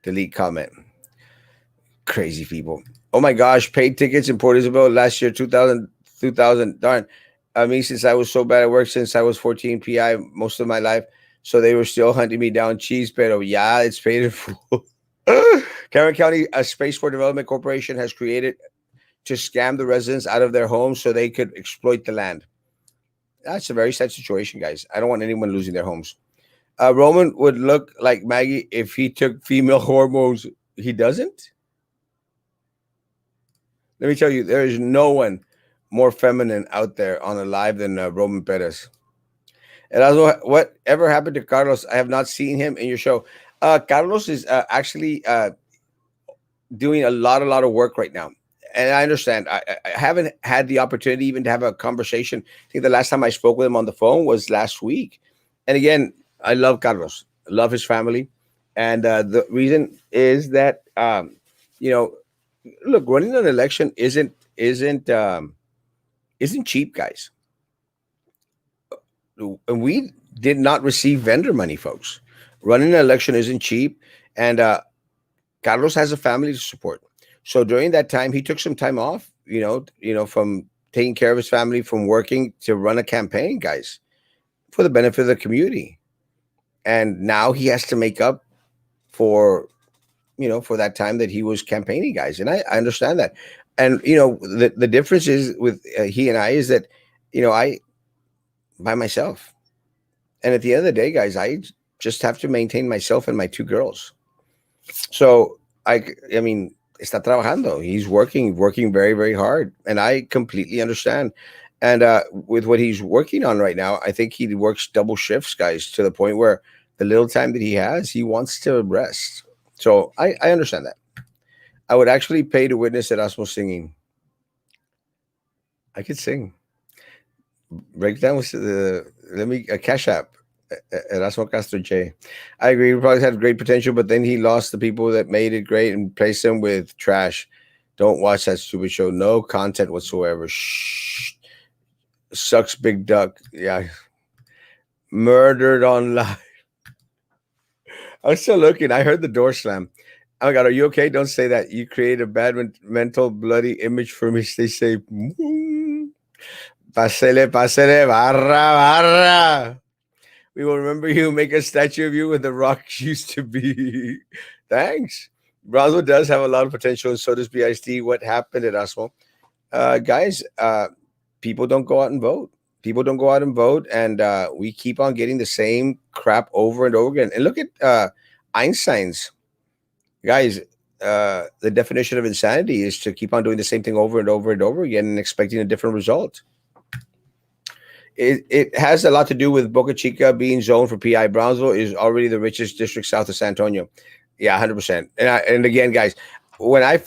Speaker 1: delete comment. Crazy people. Oh my gosh, paid tickets in Port Isabel last year, 2000. Darn. Me, since I was so bad at work since I was 14 PI most of my life, so they were still hunting me down. Cheese, pero yeah, it's paid in full. Cameron County Spaceport Development Corporation has created to scam the residents out of their homes so they could exploit the land. That's a very sad situation, guys. I don't want anyone losing their homes. Roman would look like Maggie if he took female hormones. He doesn't? Let me tell you, there is no one more feminine out there on a live than Roman Perez. And also, whatever happened to Carlos? I have not seen him in your show. Carlos is actually doing a lot of work right now. And I understand. I haven't had the opportunity even to have a conversation. I think the last time I spoke with him on the phone was last week. And again, I love Carlos. I love his family. And the reason is that you know, look, running an election isn't cheap, guys. And we did not receive vendor money, folks. Running an election isn't cheap, and Carlos has a family to support. So during that time, he took some time off. From taking care of his family, from working to run a campaign, guys, for the benefit of the community. And now he has to make up for for that time that he was campaigning, guys. And I understand that. And the difference is with he and I is that I by myself. And at the end of the day, guys, I just have to maintain myself and my two girls. So I mean, está trabajando. He's working very, very hard, and I completely understand. And with what he's working on right now, I think he works double shifts, guys, to the point where the little time that he has, he wants to rest. So I understand that. I would actually pay to witness Erasmo singing. I could sing. Break down with the let me a cash app. Erasmo Castro J. I agree. He probably had great potential, but then he lost the people that made it great and replaced them with trash. Don't watch that stupid show. No content whatsoever. Shh. Sucks big duck. Yeah. Murdered on live. I'm still looking. I heard the door slam. Oh my God, are you okay? Don't say that. You create a bad mental bloody image for me. Stay safe. Pasele, pasele, barra, barra. We will remember you, make a statue of you where the rock used to be. Thanks. Bronzo does have a lot of potential, and so does BISD. What happened at Erasmo? Guys, people don't go out and vote. People don't go out and vote, and we keep on getting the same crap over and over again. And look at Einstein's. Guys, the definition of insanity is to keep on doing the same thing over and over and over again and expecting a different result. It has a lot to do with Boca Chica being zoned for PI. Brownsville is already the richest district south of San Antonio. Yeah, 100%. And again, guys, when I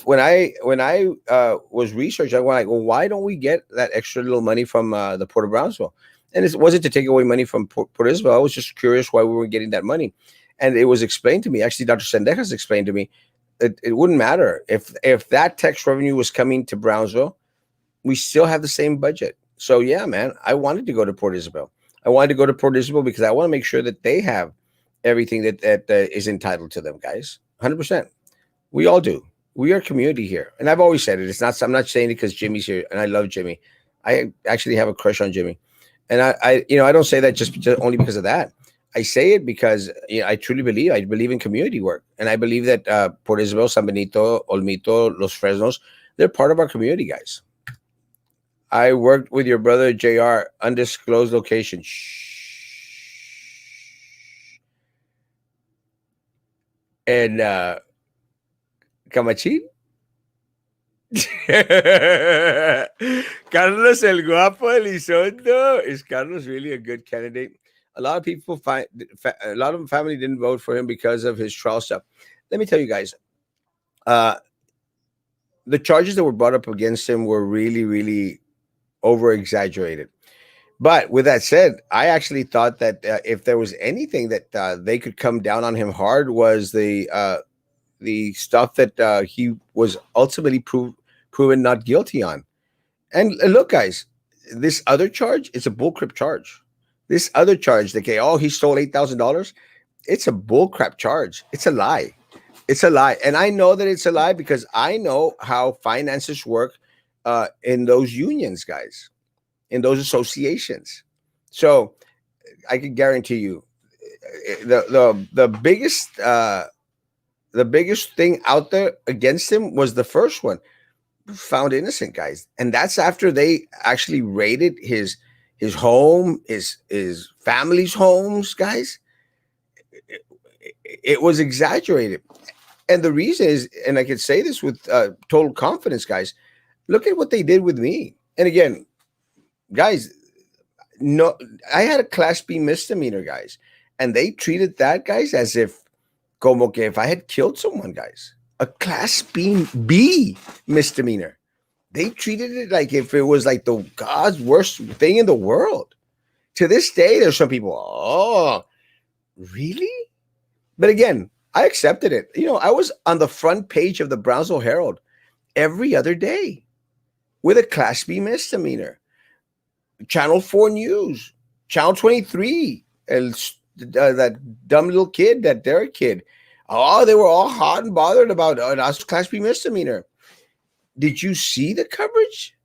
Speaker 1: was researching, I went like, well, why don't we get that extra little money from the Port of Brownsville? And it wasn't to take away money from Port Isabel. I was just curious why we weren't getting that money. And it was explained to me. Actually, Dr. Sendejas explained to me it wouldn't matter if that tax revenue was coming to Brownsville, we still have the same budget. So yeah, man, I wanted to go to Port Isabel. I wanted to go to Port Isabel because I want to make sure that they have everything that is entitled to them, guys. 100%. We all do. We are community here, and I've always said it. It's not. I'm not saying it because Jimmy's here, and I love Jimmy. I actually have a crush on Jimmy, and I don't say that just only because of that. I say it because I truly believe. I believe in community work, and I believe that Port Isabel, San Benito, Olmito, Los Fresnos, they're part of our community, guys. I worked with your brother JR, undisclosed location. Shh. And Camachín. Carlos el Guapo Elizondo. Is Carlos really a good candidate? A lot of people a lot of family didn't vote for him because of his trial stuff. Let me tell you guys, the charges that were brought up against him were really, really over exaggerated. But with that said, I actually thought that if there was anything that they could come down on him hard was the stuff that he was ultimately proven not guilty on. And look, guys, this other charge, it's a bullcrap charge. This other charge, he stole $8,000. It's a bullcrap charge. It's a lie. It's a lie. And I know that it's a lie because I know how finances work in those unions, guys, in those associations. So I can guarantee you the biggest thing out there against him was the first one, found innocent, guys. And that's after they actually raided his home, his family's homes, guys. It was exaggerated. And the reason is, and I can say this with total confidence, guys, look at what they did with me. And again, guys, no, I had a Class B misdemeanor, guys. And they treated that, guys, as if, como que if I had killed someone, guys. A Class B misdemeanor. They treated it like if it was like the God's worst thing in the world. To this day, there's some people, oh, really? But again, I accepted it. I was on the front page of the Brownsville Herald every other day with a Class B misdemeanor. Channel 4 News, Channel 23, that dumb little kid, that Derek kid. Oh, they were all hot and bothered about us Class B misdemeanor. Did you see the coverage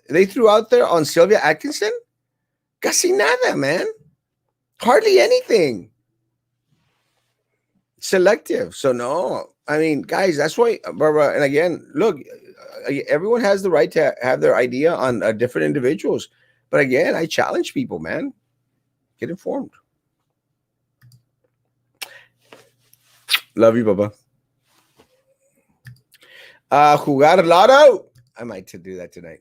Speaker 1: they threw out there on Sylvia Atkinson? Casi nada, man. Hardly anything. Selective. So no, I mean, guys, that's why, Barbara. And again, look, everyone has the right to have their idea on different individuals. But again, I challenge people, man. Get informed. Love you, Baba. Jugar lotto. I might to do that tonight.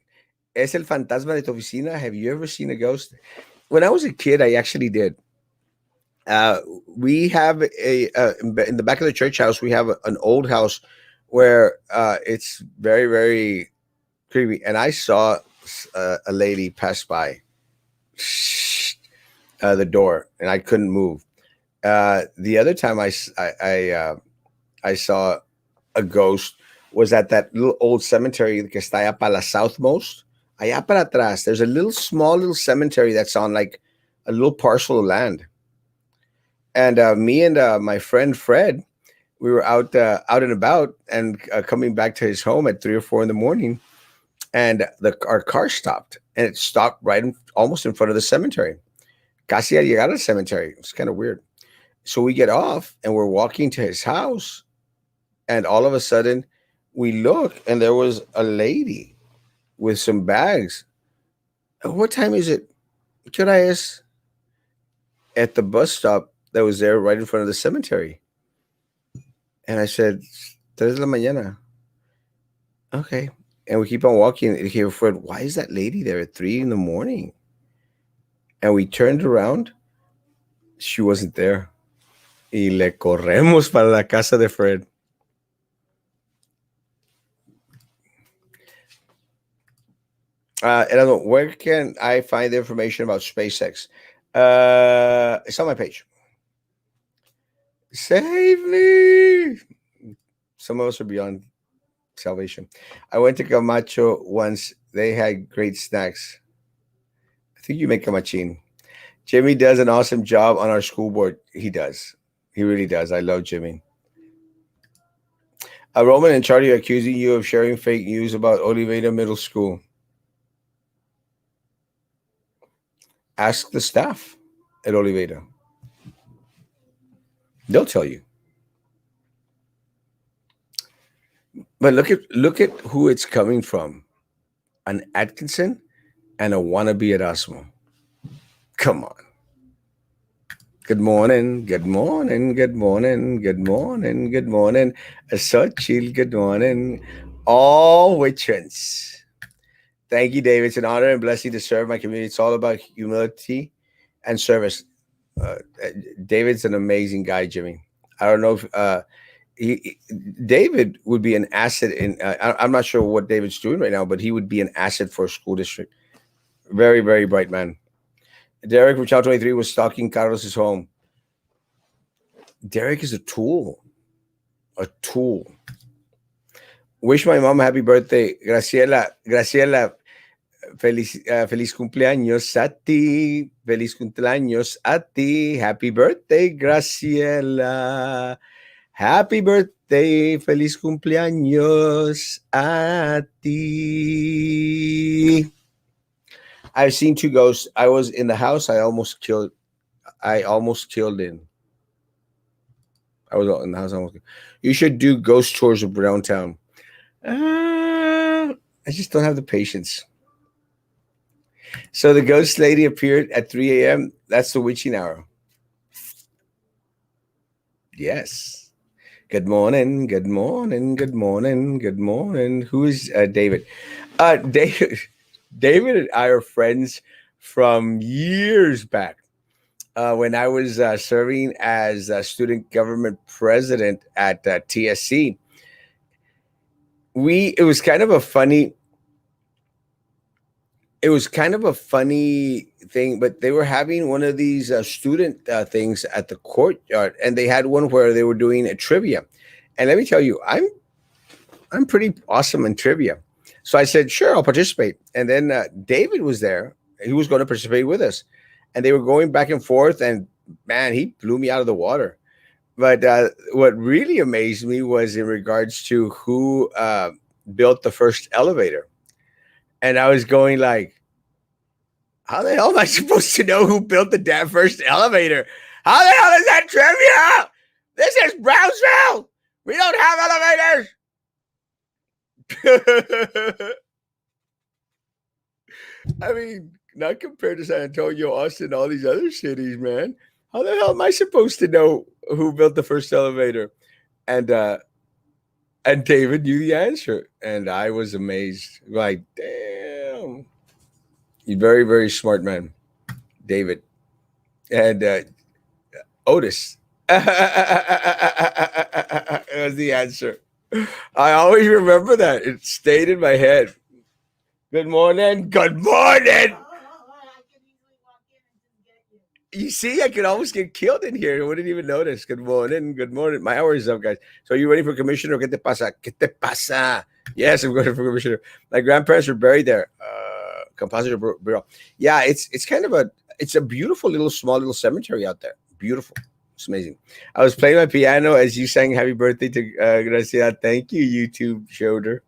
Speaker 1: Es el fantasma de tu oficina. Have you ever seen a ghost? When I was a kid, I actually did. Uh, we have in the back of the church house. We have an old house where it's very, very creepy. And I saw a lady pass by the door, and I couldn't move. The other time I saw a ghost was at that little old cemetery que está allá para la southmost. Allá para atrás, there's a small little cemetery that's on like a little parcel of land. And me and my friend Fred, we were out and about, and coming back to his home at 3 or 4 in the morning, and our car stopped, and it stopped almost in front of the cemetery. Casi al llegar al cemetery. It's kind of weird. So we get off, and we're walking to his house, and all of a sudden, we look, and there was a lady with some bags. What time is it? Could I ask? At the bus stop that was there right in front of the cemetery. And I said, 3 de la mañana. Okay. And we keep on walking. And he Fred, why is that lady there at 3 in the morning? And we turned around. She wasn't there. Y le corremos para la casa de Fred. Erasmo, where can I find the information about SpaceX? It's on my page. Save me. Some of us are beyond salvation. I went to Camacho once. They had great snacks. I think you make Camachine. Jimmy does an awesome job on our school board. He does. He really does. I love Jimmy. Roman and Charlie are accusing you of sharing fake news about Oliveira Middle School. Ask the staff at Oliveira. They'll tell you. But look at who it's coming from. An Atkinson and a wannabe Erasmo. Come on. Good morning, good morning, good morning, good morning, good morning. So chill, good morning. All witches. Thank you, David. It's an honor and blessing to serve my community. It's all about humility and service. Uh, David's an amazing guy, Jimmy. I don't know if David would be an asset in. I'm not sure what David's doing right now, but he would be an asset for a school district. Very, very bright man. Derek from Channel 23 was stalking Carlos's home. Derek is a tool. A tool. Wish my mom a happy birthday. Graciela, feliz cumpleaños a ti. Feliz cumpleaños a ti. Happy birthday, Graciela. Happy birthday. Feliz cumpleaños a ti. I've seen 2 ghosts. I was in the house. I almost killed in. I was in the house. You should do ghost tours of downtown. I just don't have the patience. So the ghost lady appeared at 3 a.m. That's the witching hour. Yes. Good morning. Good morning. Good morning. Good morning. Who is David? David and I are friends from years back. When I was serving as student government president at TSC, it was kind of a funny. it was kind of a funny thing, but they were having one of these student things at the courtyard, and they had one where they were doing a trivia. And let me tell you, I'm pretty awesome in trivia. So I said, sure, I'll participate. And then David was there. He was going to participate with us. And they were going back and forth. And man, he blew me out of the water. But what really amazed me was in regards to who built the first elevator. And I was going like, how the hell am I supposed to know who built the damn first elevator? How the hell is that trivia? This is Brownsville. We don't have elevators. I mean, not compared to San Antonio, Austin, all these other cities, man. How the hell am I supposed to know who built the first elevator? And David knew the answer, and I was amazed. Like, damn, you very very smart man, David, and Otis. Was the answer. I always remember that. It stayed in my head. Good morning. Good morning. You see, I could almost get killed in here. I wouldn't even notice. Good morning. Good morning. My hour is up, guys. So are you ready for commissioner? ¿Qué te pasa? ¿Qué te pasa? Yes, I'm going for commissioner. My grandparents are buried there. Compositor Bureau. Yeah, it's kind of it's a beautiful little small little cemetery out there. Beautiful. It's amazing. I was playing my piano as you sang happy birthday to Gracia. Thank you, YouTube shoulder.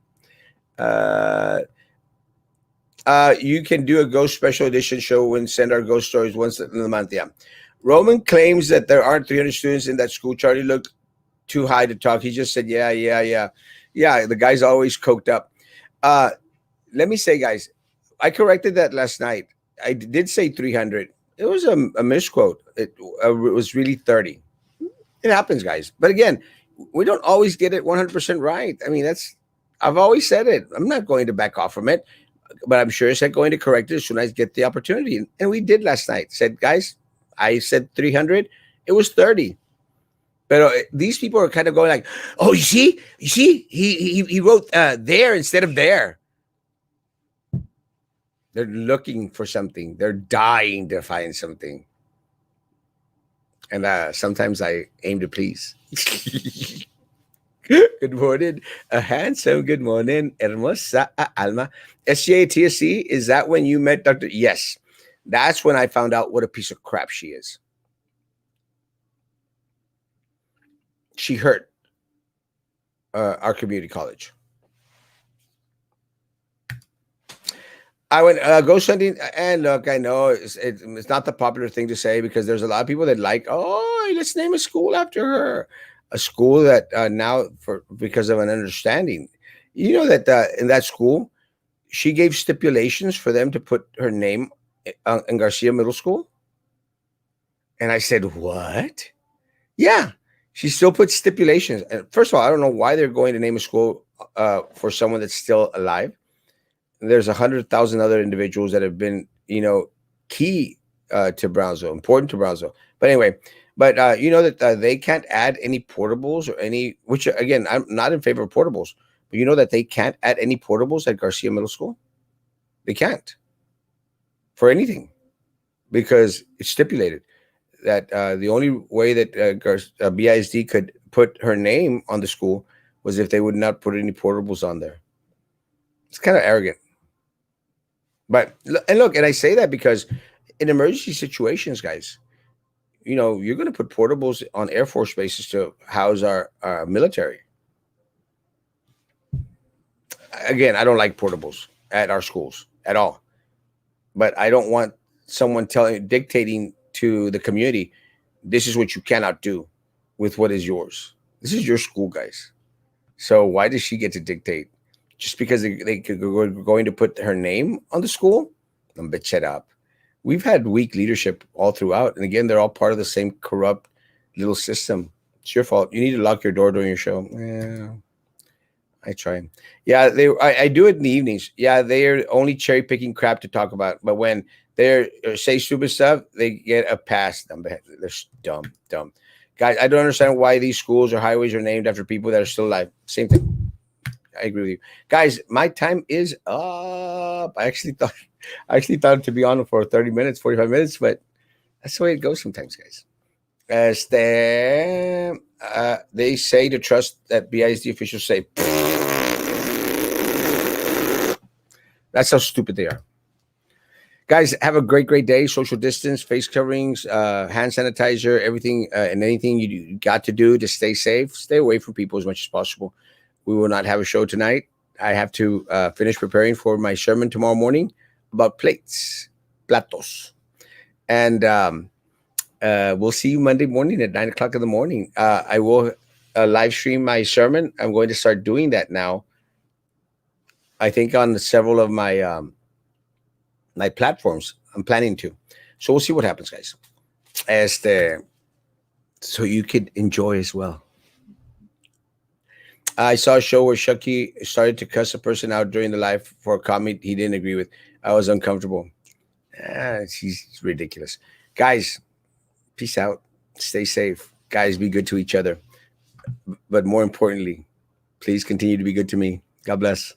Speaker 1: You can do a ghost special edition show and send our ghost stories once in a month. Yeah. Roman claims that there aren't 300 students in that school. Charlie looked too high to talk. He just said, yeah. Yeah, the guy's always coked up. Let me say, guys, I corrected that last night. I did say 300. It was a misquote. It was really 30. It happens, guys. But again, we don't always get it 100% right. I mean, I've always said it. I'm not going to back off from it. But I'm sure I'm going to correct it as soon as I get the opportunity. And we did last night. Said, guys, I said 300. It was 30. But these people are kind of going like, oh, you see, he wrote there instead of there. They're looking for something. They're dying to find something. And sometimes I aim to please. Good morning, a handsome. Good morning, hermosa alma. SJATSC, is that when you met Dr.? Yes, that's when I found out what a piece of crap she is. She hurt our community college. I went ghost hunting, and look, I know it's not the popular thing to say because there's a lot of people that like, oh, let's name a school after her. A school that now, because of an understanding, you know that in that school, she gave stipulations for them to put her name in Garcia Middle School. And I said, what? Yeah, she still put stipulations. And first of all, I don't know why they're going to name a school for someone that's still alive. There's 100,000 other individuals that have been, key to Brownsville, important to Brownsville. But anyway, you know that they can't add any portables or any, which again, I'm not in favor of portables, but you know that they can't add any portables at Garcia Middle School? They can't for anything because it's stipulated that the only way that BISD could put her name on the school was if they would not put any portables on there. It's kind of arrogant. And I say that because in emergency situations, guys, you're going to put portables on Air Force bases to house our military. Again, I don't like portables at our schools at all. But I don't want someone dictating to the community, this is what you cannot do with what is yours. This is your school, guys. So why does she get to dictate? Just because they could going to put her name on the school? But shut up. We've had weak leadership all throughout. And again, they're all part of the same corrupt little system. It's your fault. You need to lock your door during your show. Yeah, I try. Yeah, I do it in the evenings. Yeah, they're only cherry picking crap to talk about. But when they say stupid stuff, they get a pass. They're dumb. Guys, I don't understand why these schools or highways are named after people that are still alive. Same thing. I agree with you, guys. My time is up. I actually thought to be on for 30 minutes, 45 minutes, but that's the way it goes sometimes, guys. They say to trust that BISD officials say. That's how stupid they are. Guys, have a great day. Social distance, face coverings, hand sanitizer, everything, and anything you got to do to stay safe. Stay away from people as much as possible. We will not have a show tonight. I have to finish preparing for my sermon tomorrow morning about plates, platos. And we'll see you Monday morning at 9 o'clock in the morning. I will live stream my sermon. I'm going to start doing that now. I think on several of my platforms. I'm planning to. So we'll see what happens, guys. So you could enjoy as well. I saw a show where Shucky started to cuss a person out during the live for a comment he didn't agree with. I was uncomfortable. She's ridiculous. Guys, peace out. Stay safe. Guys, be good to each other. But more importantly, please continue to be good to me. God bless.